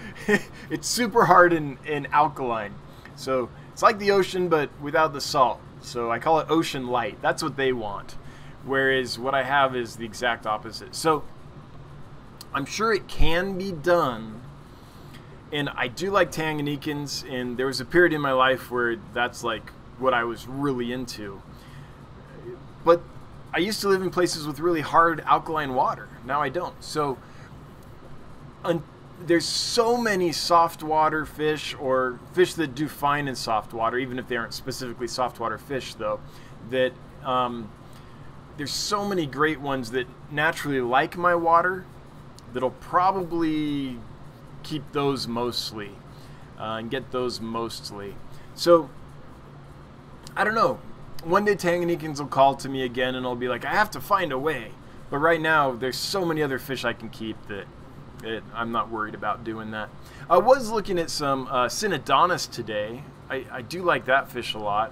it's super hard and alkaline. So it's like the ocean, but without the salt. So I call it ocean light. That's what they want. Whereas what I have is the exact opposite. So I'm sure it can be done. And I do like Tanganyikans, and there was a period in my life where that's like what I was really into. But I used to live in places with really hard alkaline water. Now I don't. So there's so many soft water fish, or fish that do fine in soft water, even if they aren't specifically soft water fish though, that there's so many great ones that naturally like my water that'll probably keep those mostly and get those mostly. So I don't know, one day Tanganyikans will call to me again and I'll be like, I have to find a way. But right now there's so many other fish I can keep that I'm not worried about doing that. I was looking at some Synodontis today. I do like that fish a lot.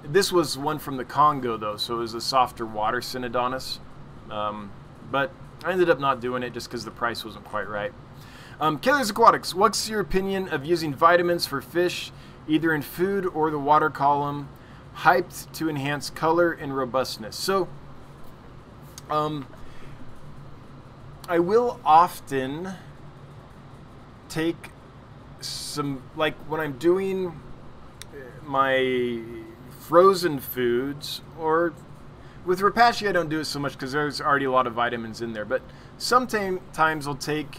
This was one from the Congo though, so it was a softer water Synodontis. But I ended up not doing it just because the price wasn't quite right. Killers Aquatics, what's your opinion of using vitamins for fish, either in food or the water column, hyped to enhance color and robustness? So, I will often take some, like when I'm doing my frozen foods, or with Repashy I don't do it so much because there's already a lot of vitamins in there, but sometimes I'll take,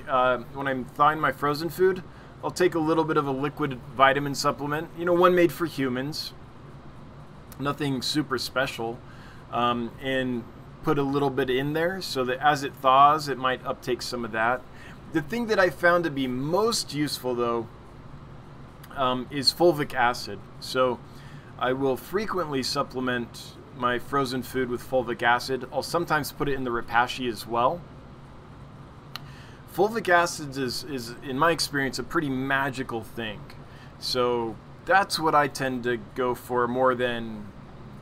when I'm thawing my frozen food, I'll take a little bit of a liquid vitamin supplement, you know, one made for humans, nothing super special, and put a little bit in there so that as it thaws it might uptake some of that. The thing that I found to be most useful though is fulvic acid. So I will frequently supplement my frozen food with fulvic acid. I'll sometimes put it in the Repashy as well. Fulvic acid is in my experience a pretty magical thing. So that's what I tend to go for more than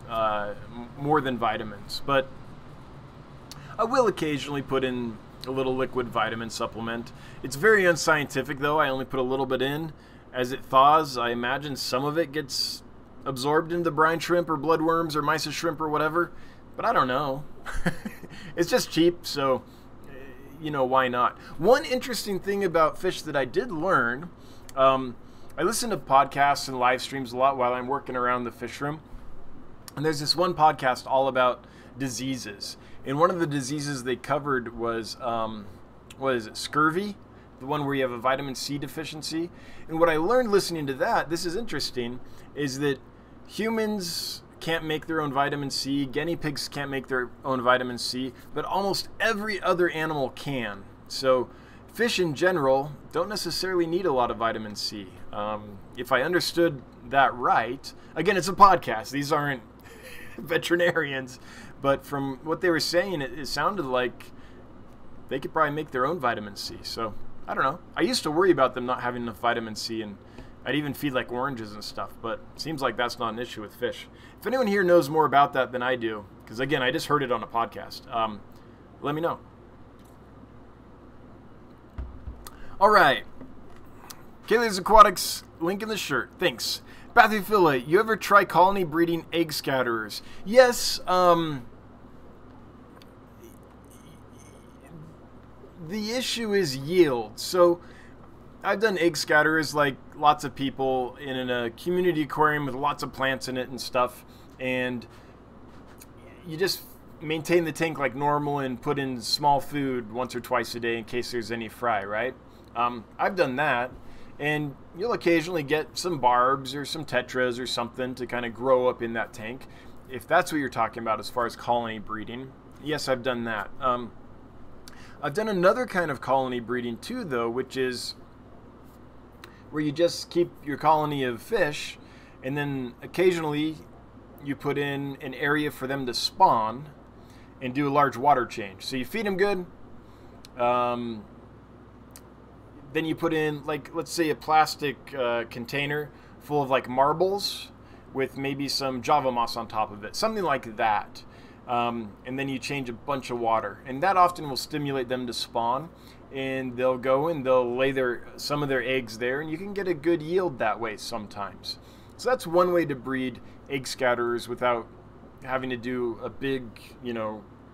vitamins. But I will occasionally put in a little liquid vitamin supplement. It's very unscientific though. I only put a little bit in. As it thaws, I imagine some of it gets absorbed into brine shrimp or bloodworms or mysis shrimp or whatever, but I don't know. It's just cheap, so you know, why not? One interesting thing about fish that I did learn, I listen to podcasts and live streams a lot while I'm working around the fish room, and there's this one podcast all about diseases. And one of the diseases they covered was, what is it, scurvy? The one where you have a vitamin C deficiency. And what I learned listening to that, this is interesting, is that humans can't make their own vitamin C, guinea pigs can't make their own vitamin C, but almost every other animal can. So fish in general don't necessarily need a lot of vitamin C. If I understood that right, again, it's a podcast. These aren't veterinarians. But from what they were saying, it sounded like they could probably make their own vitamin C. So, I don't know. I used to worry about them not having enough vitamin C, and I'd even feed like oranges and stuff, but it seems like that's not an issue with fish. If anyone here knows more about that than I do, because again, I just heard it on a podcast, let me know. All right. Killers Aquatics, link in the shirt. Thanks. Bathyphylla, you ever try colony breeding egg scatterers? Yes, the issue is yield. So I've done egg scatterers like lots of people in a community aquarium with lots of plants in it and stuff, and you just maintain the tank like normal and put in small food once or twice a day in case there's any fry, right? I've done that, and you'll occasionally get some barbs or some tetras or something to kind of grow up in that tank. If that's what you're talking about as far as colony breeding, yes, I've done that. I've done another kind of colony breeding too, though, which is where you just keep your colony of fish, and then occasionally you put in an area for them to spawn, and do a large water change. So you feed them good. Then you put in, like, let's say a plastic container full of like marbles with maybe some Java moss on top of it, something like that. And then you change a bunch of water, and that often will stimulate them to spawn, and they'll go and they'll lay some of their eggs there, and you can get a good yield that way sometimes. So that's one way to breed egg scatterers without having to do a big,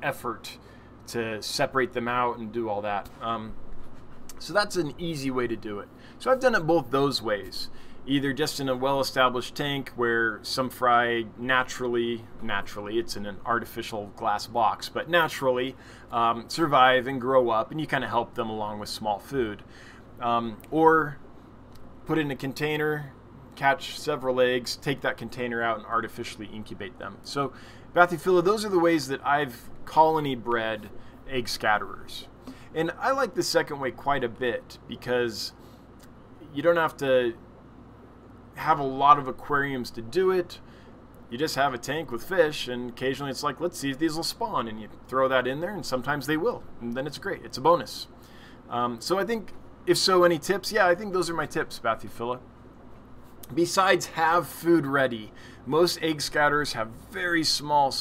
effort to separate them out and do all that. So that's an easy way to do it. So I've done it both those ways. Either just in a well-established tank where some fry naturally, it's in an artificial glass box, but naturally survive and grow up, and you kind of help them along with small food. Or put in a container, catch several eggs, take that container out and artificially incubate them. So Bathyphylla, those are the ways that I've colony bred egg scatterers. And I like the second way quite a bit because you don't have to have a lot of aquariums to do it. You just have a tank with fish, and occasionally it's like, let's see if these will spawn, and you throw that in there, and sometimes they will, and then it's great. It's a bonus. So I think, if so, any tips? Yeah, I think those are my tips, Bathyphylla. Besides, have food ready. Most egg scatterers have very small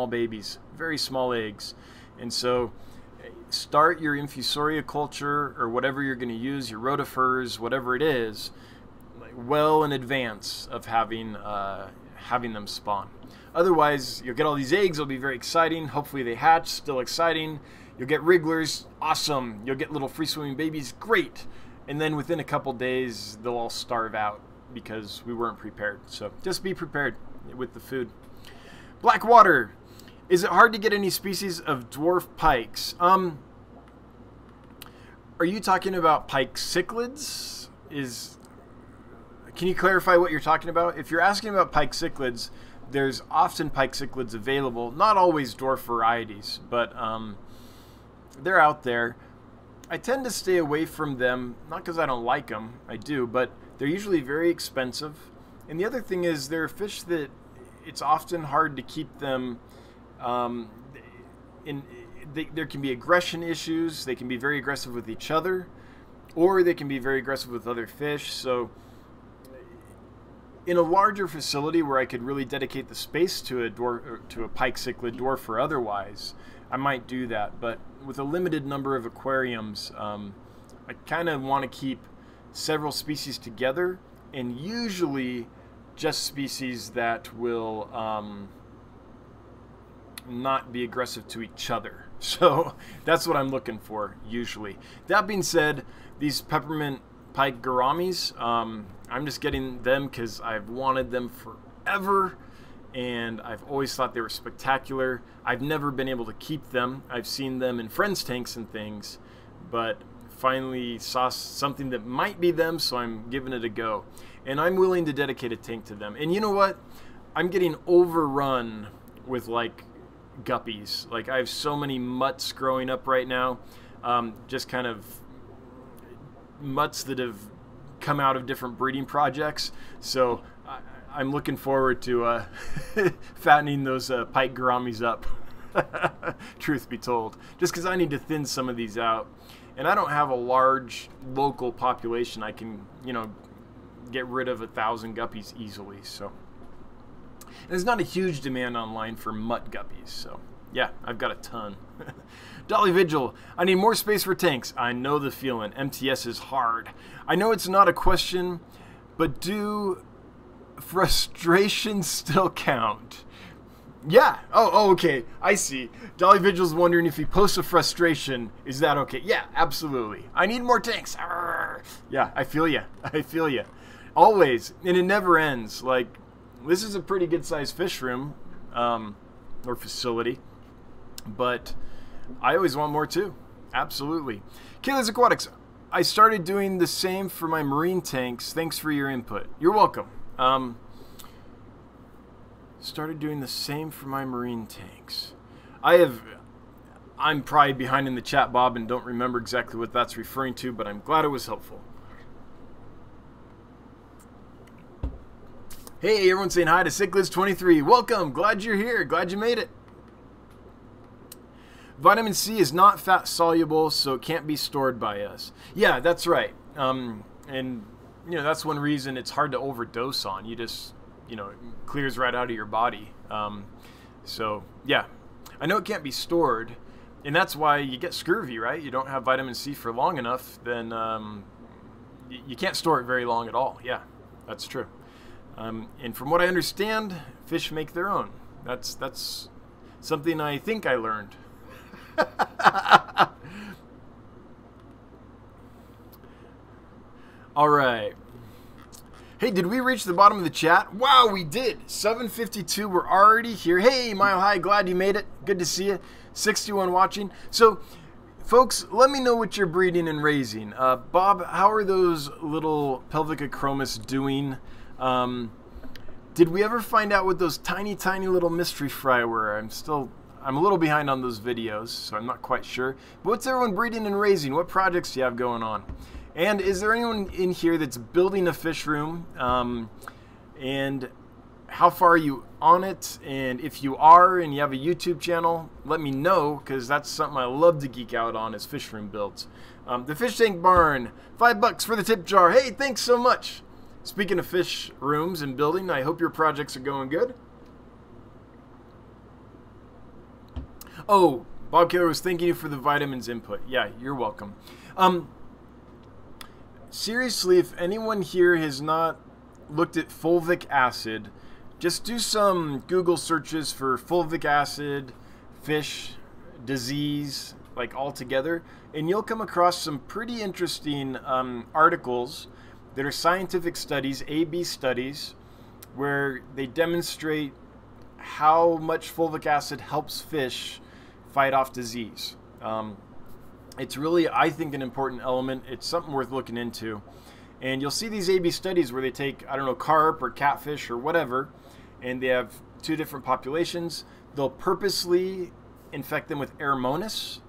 babies, very small eggs, and so start your infusoria culture or whatever you're going to use, your rotifers, whatever it is, well in advance of having them spawn. Otherwise, you'll get all these eggs. It'll be very exciting. Hopefully they hatch. Still exciting. You'll get wrigglers. Awesome. You'll get little free swimming babies. Great. And then within a couple days, they'll all starve out because we weren't prepared. So just be prepared with the food. Black water. Is it hard to get any species of dwarf pikes? Are you talking about Pike Cichlids? Can you clarify what you're talking about? If you're asking about Pike Cichlids, there's often Pike Cichlids available. Not always dwarf varieties, but they're out there. I tend to stay away from them, not because I don't like them, I do, but they're usually very expensive. And the other thing is they're fish that it's often hard to keep them there can be aggression issues. They can be very aggressive with each other, or they can be very aggressive with other fish. So in a larger facility where I could really dedicate the space to a Pike Cichlid dwarf or otherwise, I might do that. But with a limited number of aquariums, I kind of want to keep several species together, and usually just species that will not be aggressive to each other. So that's what I'm looking for usually. That being said, these peppermint pike gouramis, I'm just getting them because I've wanted them forever, and I've always thought they were spectacular. I've never been able to keep them. I've seen them in friends' tanks and things, but finally saw something that might be them, so I'm giving it a go. And I'm willing to dedicate a tank to them. And you know what? I'm getting overrun with like guppies. Like I have so many mutts growing up right now, just kind of mutts that have come out of different breeding projects. So I'm looking forward to fattening those pike gouramis up. Truth be told, just because I need to thin some of these out, and I don't have a large local population. I can, get rid of 1,000 guppies easily. So and there's not a huge demand online for mutt guppies. So yeah, I've got a ton. Dolly Vigil, I need more space for tanks. I know the feeling. MTS is hard. I know it's not a question, but do frustrations still count? Yeah. Oh, okay. I see. Dolly Vigil's wondering if he posts a frustration, is that okay? Yeah, absolutely. I need more tanks. Arrgh. Yeah, I feel ya. I feel ya. Always. And it never ends. Like, this is a pretty good-sized fish room, or facility, but I always want more too. Absolutely. Kayla's Aquatics, I started doing the same for my marine tanks. Thanks for your input. You're welcome. Started doing the same for my marine tanks. I'm probably behind in the chat, Bob, and don't remember exactly what that's referring to, but I'm glad it was helpful. Hey, everyone's saying hi to Cichlids23. Welcome. Glad you're here. Glad you made it. Vitamin C is not fat soluble, so it can't be stored by us. Yeah, that's right. And that's one reason it's hard to overdose on. You just, it clears right out of your body. So yeah, I know it can't be stored, and that's why you get scurvy, right? You don't have vitamin C for long enough, then you can't store it very long at all. Yeah, that's true. And from what I understand, fish make their own. That's something I think I learned. All right. Hey, did we reach the bottom of the chat? Wow, we did. 7:52. We're already here. Hey, Mile High, glad you made it. Good to see you. 61 watching. So, folks, let me know what you're breeding and raising. Bob, how are those little pelvic Gouramis doing? Did we ever find out what those tiny, tiny little mystery fry were? I'm a little behind on those videos, so I'm not quite sure. But what's everyone breeding and raising? What projects do you have going on? And is there anyone in here that's building a fish room? And how far are you on it? And if you are and you have a YouTube channel, let me know, because that's something I love to geek out on, is fish room builds. The fish tank barn, $5 for the tip jar. Hey, thanks so much. Speaking of fish rooms and building, I hope your projects are going good. Oh, Bob Killer was thanking you for the vitamins input. Yeah, you're welcome. Seriously, if anyone here has not looked at fulvic acid, just do some Google searches for fulvic acid, fish, disease, like all together, and you'll come across some pretty interesting articles that are scientific studies, A/B studies, where they demonstrate how much fulvic acid helps fish fight off disease. It's really, I think, an important element. It's something worth looking into. And you'll see these A/B studies where they take, I don't know, carp or catfish or whatever, and they have two different populations. They'll purposely infect them with Aeromonas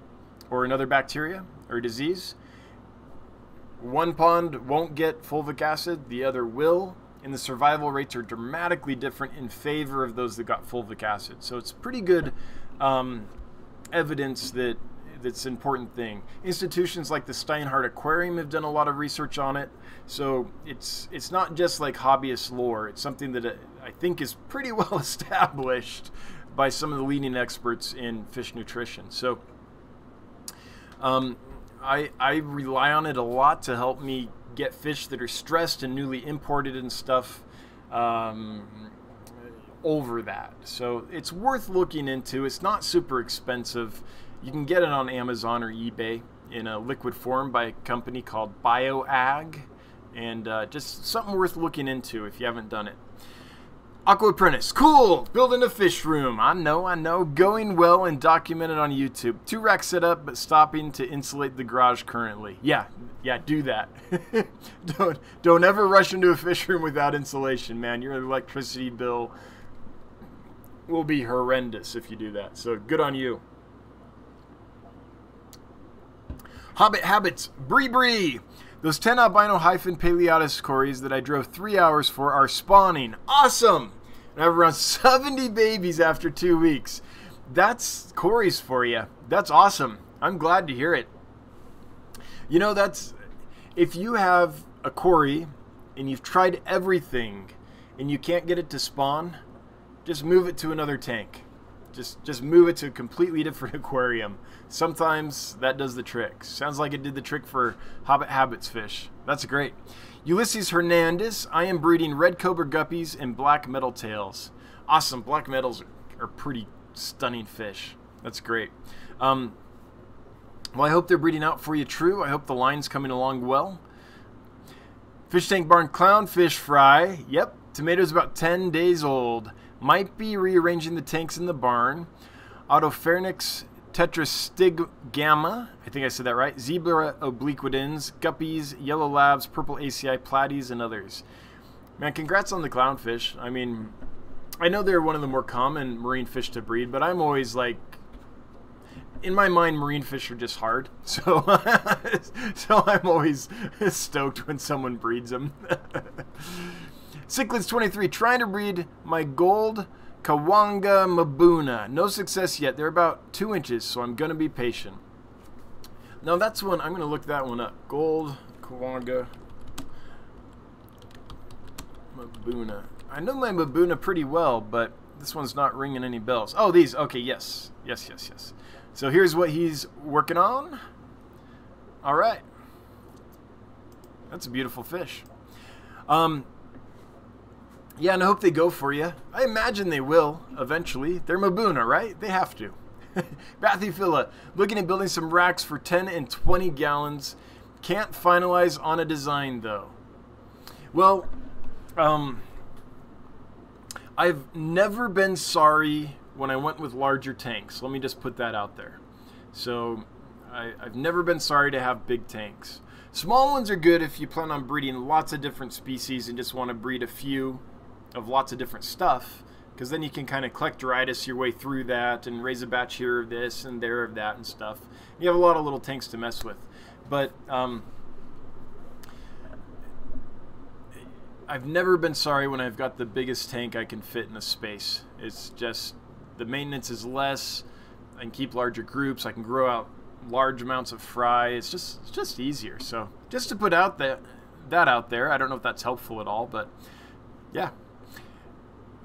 or another bacteria or disease. One pond won't get fulvic acid, the other will, and the survival rates are dramatically different in favor of those that got fulvic acid. So it's pretty good evidence that's an important thing. Institutions like the Steinhardt Aquarium have done a lot of research on it, so it's not just like hobbyist lore. It's something that I think is pretty well established by some of the leading experts in fish nutrition. So I rely on it a lot to help me get fish that are stressed and newly imported and stuff over that. So it's worth looking into. It's not super expensive. You can get it on Amazon or eBay in a liquid form by a company called BioAg, and just something worth looking into if you haven't done it. Aqua Apprentice, cool, building a fish room. I know, going well and documented on YouTube. 2 racks set up, but stopping to insulate the garage currently. Yeah, do that. don't ever rush into a fish room without insulation, man. Your electricity bill will be horrendous if you do that. So good on you. Hobbit Habits, Bree. Those 10 albino hyphen Paleatus cories that I drove 3 hours for are spawning. Awesome! And I have around 70 babies after 2 weeks. That's cories for you. That's awesome. I'm glad to hear it. You know, if you have a cory and you've tried everything and you can't get it to spawn, just move it to another tank. Just move it to a completely different aquarium. Sometimes that does the trick. Sounds like it did the trick for Hobbit Habits fish. That's great. Ulysses Hernandez, I am breeding red cobra guppies and black metal tails. Awesome. Black metals are pretty stunning fish. That's great. Well, I hope they're breeding out for you true. I hope the line's coming along well. Fish Tank Barn Clownfish Fry. Yep. Tomatoes about 10 days old. Might be rearranging the tanks in the barn. Autopharynx tetrastigma, I think I said that right. Zebra obliquidans, guppies, yellow labs, purple ACI platies, and others. Man, congrats on the clownfish. I mean, I know they're one of the more common marine fish to breed, but I'm always like, in my mind, marine fish are just hard. So, so I'm always stoked when someone breeds them. Cichlids 23, trying to breed my gold Kawanga Mabuna. No success yet. They're about 2 inches, so I'm going to be patient. Now that's one, I'm going to look that one up. Gold Kawanga Mabuna. I know my Mabuna pretty well, but this one's not ringing any bells. Oh, these. Okay, yes. Yes, yes, yes. So here's what he's working on. All right. That's a beautiful fish. Yeah, and I hope they go for you. I imagine they will eventually. They're Mabuna, right? They have to. Bathyphila, looking at building some racks for 10 and 20 gallons. Can't finalize on a design, though. Well, I've never been sorry when I went with larger tanks. Let me just put that out there. So, I've never been sorry to have big tanks. Small ones are good if you plan on breeding lots of different species and just want to breed a few of lots of different stuff, because then you can kind of collectoritis your way through that and raise a batch here of this and there of that and stuff. You have a lot of little tanks to mess with. But I've never been sorry when I've got the biggest tank I can fit in a space. It's just the maintenance is less. I can keep larger groups. I can grow out large amounts of fry. It's just easier. So just to put out that out there. I don't know if that's helpful at all, but yeah.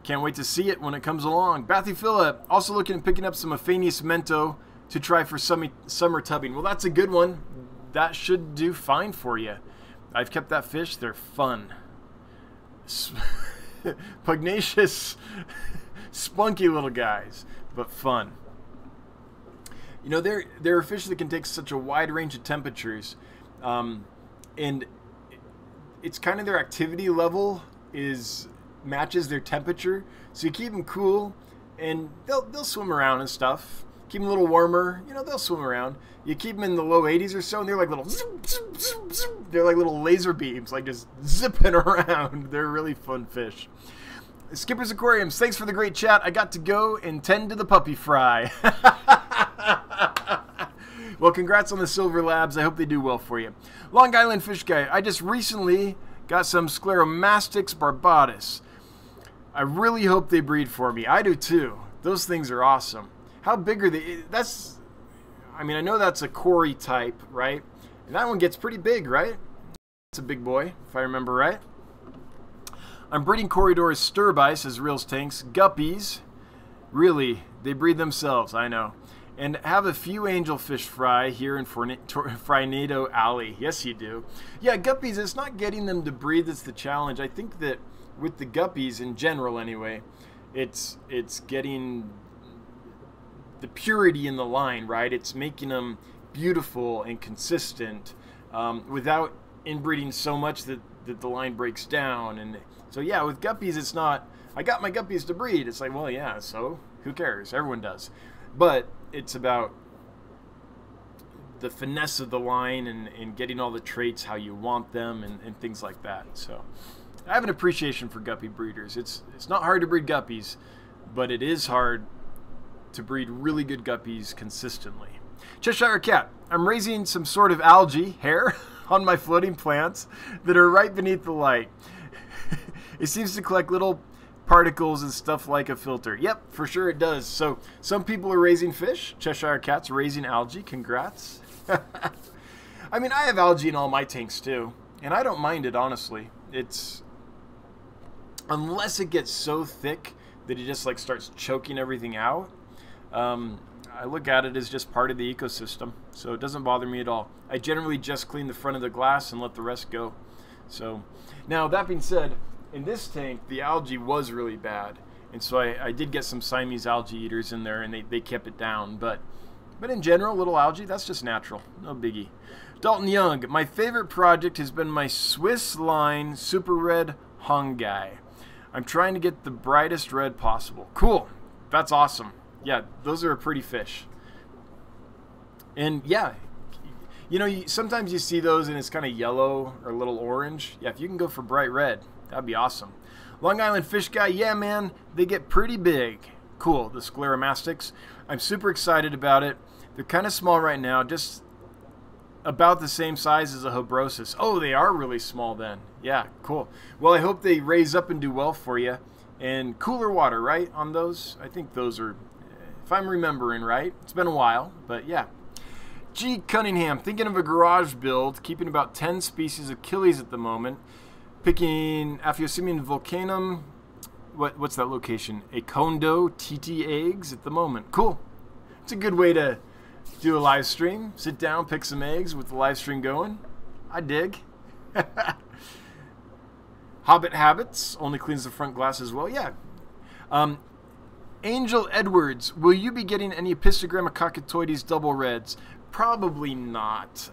Can't wait to see it when it comes along. Bathyphila, also looking at picking up some Aphanius mento to try for summer tubbing. Well, that's a good one. That should do fine for you. I've kept that fish. They're fun. Pugnacious, spunky little guys, but fun. You know, there are fish that can take such a wide range of temperatures, and it's kind of their activity level matches their temperature. So you keep them cool, and they'll swim around and stuff. Keep them a little warmer, you know, they'll swim around. You keep them in the low 80s or so, and they're like little zoom, zoom, zoom, zoom. They're like little laser beams, like just zipping around. They're really fun fish. Skipper's Aquariums, thanks for the great chat. I got to go and tend to the puppy fry. Well, congrats on the Silver Labs. I hope they do well for you. Long Island Fish Guy, I just recently got some Scleromastix barbatus. I really hope they breed for me. I do too. Those things are awesome. How big are they? I mean, I know that's a Cory type, right? And that one gets pretty big, right? It's a big boy, if I remember right. I'm breeding Corridors Sturbice as reels tanks. Guppies, really, they breed themselves, I know. And have a few angelfish fry here in Frynado Alley. Yes, you do. Yeah, guppies, it's not getting them to breed that's the challenge. I think that with the guppies in general anyway, it's getting the purity in the line, right? It's making them beautiful and consistent without inbreeding so much that the line breaks down. And so yeah, with guppies, it's not, I got my guppies to breed. It's like, well, yeah, so who cares? Everyone does. But it's about the finesse of the line and getting all the traits how you want them and things like that. So I have an appreciation for guppy breeders. It's not hard to breed guppies, but it is hard to breed really good guppies consistently. Cheshire Cat, I'm raising some sort of algae, hair, on my floating plants that are right beneath the light. It seems to collect little particles and stuff like a filter. Yep, for sure it does. So some people are raising fish. Cheshire Cat's raising algae. Congrats. I mean, I have algae in all my tanks too, and I don't mind it, honestly. It's unless it gets so thick that it just like starts choking everything out. I look at it as just part of the ecosystem, so it doesn't bother me at all. I generally just clean the front of the glass and let the rest go. So now that being said, in this tank the algae was really bad, and so I did get some Siamese algae eaters in there, and they kept it down. But in general, little algae, that's just natural, no biggie. Dalton Young, my favorite project has been my Swiss line super red hongai. I'm trying to get the brightest red possible. Cool, that's awesome. Yeah, those are a pretty fish. And yeah, you know, sometimes you see those and it's kind of yellow or a little orange. Yeah, if you can go for bright red, that'd be awesome. Long Island Fish Guy, yeah, man, they get pretty big. Cool, the Scleromastics. I'm super excited about it. They're kind of small right now, just about the same size as a Hobrosis. Oh, they are really small then. Yeah, cool. Well, I hope they raise up and do well for you. And cooler water, right, on those? I think those are, if I'm remembering right. It's been a while, but yeah. G. Cunningham, thinking of a garage build, keeping about 10 species of Achilles at the moment. Picking Aphyosemium vulcanum. What's that location? A Kondo TT eggs at the moment. Cool. It's a good way to do a live stream. Sit down, pick some eggs with the live stream going. I dig. Hobbit Habits only cleans the front glass as well. Yeah. Angel Edwards, will you be getting any Epistogramma cockatoides double reds? Probably not.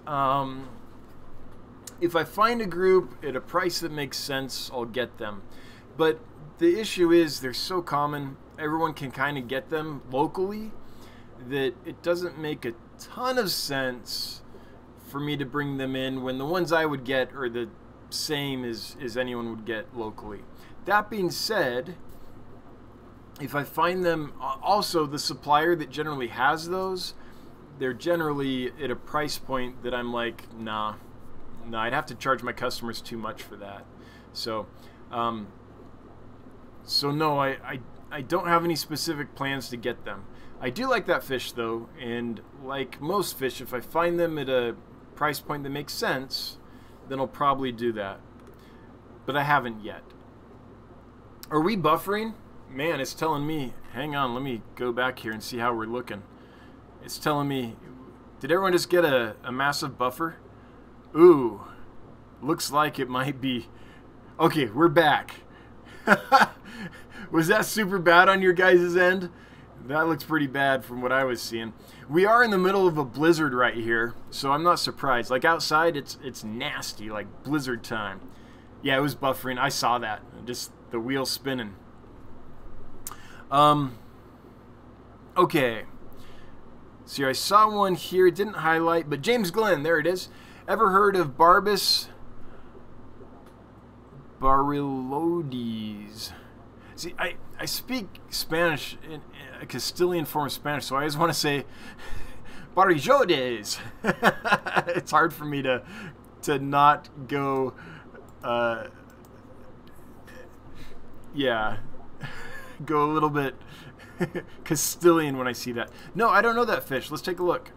If I find a group at a price that makes sense, I'll get them. But the issue is they're so common, everyone can kind of get them locally, that it doesn't make a ton of sense for me to bring them in when the ones I would get are the same as anyone would get locally. That being said, if I find them, also the supplier that generally has those, they're generally at a price point that I'm like, nah, I'd have to charge my customers too much for that. So, no, I don't have any specific plans to get them. I do like that fish though, and like most fish, if I find them at a price point that makes sense, then I'll probably do that. But I haven't yet. Are we buffering? Man, it's telling me, hang on, let me go back here and see how we're looking. It's telling me, did everyone just get a massive buffer? Ooh, looks like it might be. Okay, we're back. Was that super bad on your guys' end? That looks pretty bad from what I was seeing. We are in the middle of a blizzard right here, so I'm not surprised. Like outside, it's nasty, like blizzard time. Yeah, it was buffering. I saw that. Just the wheel spinning. Okay. See, I saw one here. It didn't highlight, but James Glenn, there it is. Ever heard of Barbus barillodes? See, I speak Spanish, in a Castilian form of Spanish, so I always want to say barillodes. It's hard for me to not go, yeah, go a little bit Castilian when I see that. No, I don't know that fish. Let's take a look.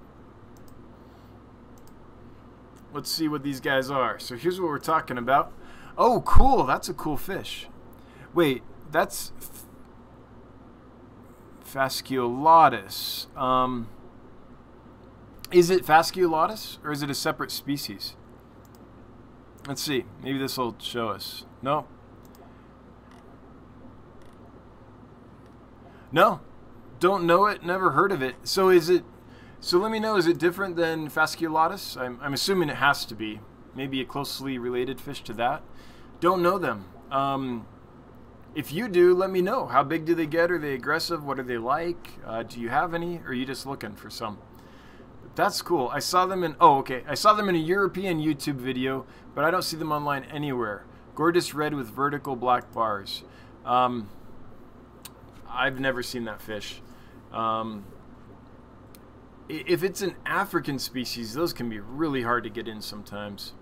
Let's see what these guys are. So here's what we're talking about. Oh, cool. That's a cool fish. Wait, that's Fasciolatus. Is it Fasciolatus or is it a separate species? Let's see. Maybe this will show us. No. No. Don't know it. Never heard of it. So is it... So let me know, is it different than Fasciolatus? I'm assuming it has to be. Maybe a closely related fish to that. Don't know them. If you do, let me know. How big do they get? Are they aggressive? What are they like? Do you have any? Or are you just looking for some? That's cool. I saw them in... Oh, okay. I saw them in a European YouTube video, but I don't see them online anywhere. Gorgeous red with vertical black bars. I've never seen that fish. If it's an African species, those can be really hard to get in sometimes.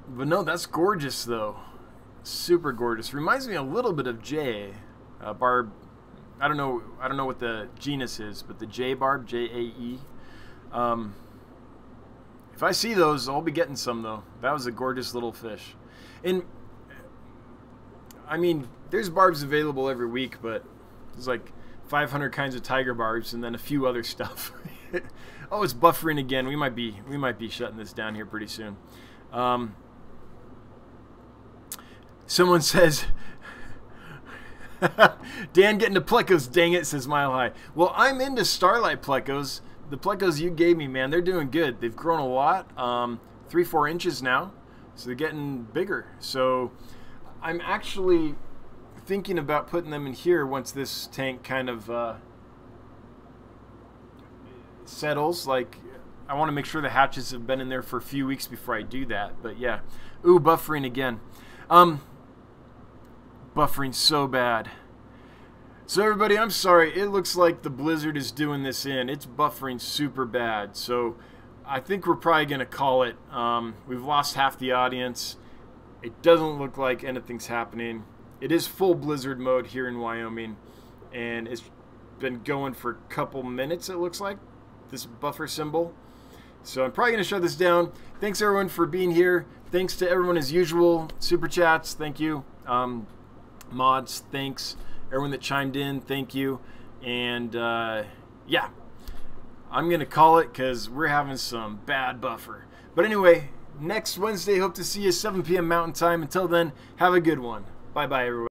But no, that's gorgeous though. Super gorgeous. Reminds me a little bit of jay barb. I don't know what the genus is, but the jay barb, J-A-E. If I see those, I'll be getting some though. That was a gorgeous little fish. And I mean, there's barbs available every week, but there's like 500 kinds of tiger barbs and then a few other stuff. Oh, it's buffering again. We might be shutting this down here pretty soon. Someone says, Dan getting to plecos, dang it, says Mile High. Well, I'm into starlight plecos. The plecos you gave me, man, they're doing good. They've grown a lot, 3-4 inches now, so they're getting bigger. So I'm actually thinking about putting them in here once this tank kind of settles. Like, I want to make sure the hatches have been in there for a few weeks before I do that. But yeah, ooh, buffering again. Buffering so bad. So everybody, I'm sorry. It looks like the blizzard is doing this in. It's buffering super bad. So I think we're probably going to call it. We've lost half the audience. It doesn't look like anything's happening. It is full blizzard mode here in Wyoming, and it's been going for a couple minutes, it looks like, this buffer symbol. So I'm probably going to shut this down. Thanks everyone for being here. Thanks to everyone as usual. Super chats, thank you. Mods, thanks. Everyone that chimed in, thank you. And yeah, I'm going to call it because we're having some bad buffer. But anyway, next Wednesday, hope to see you 7 p.m. Mountain Time. Until then, have a good one. Bye-bye, everyone.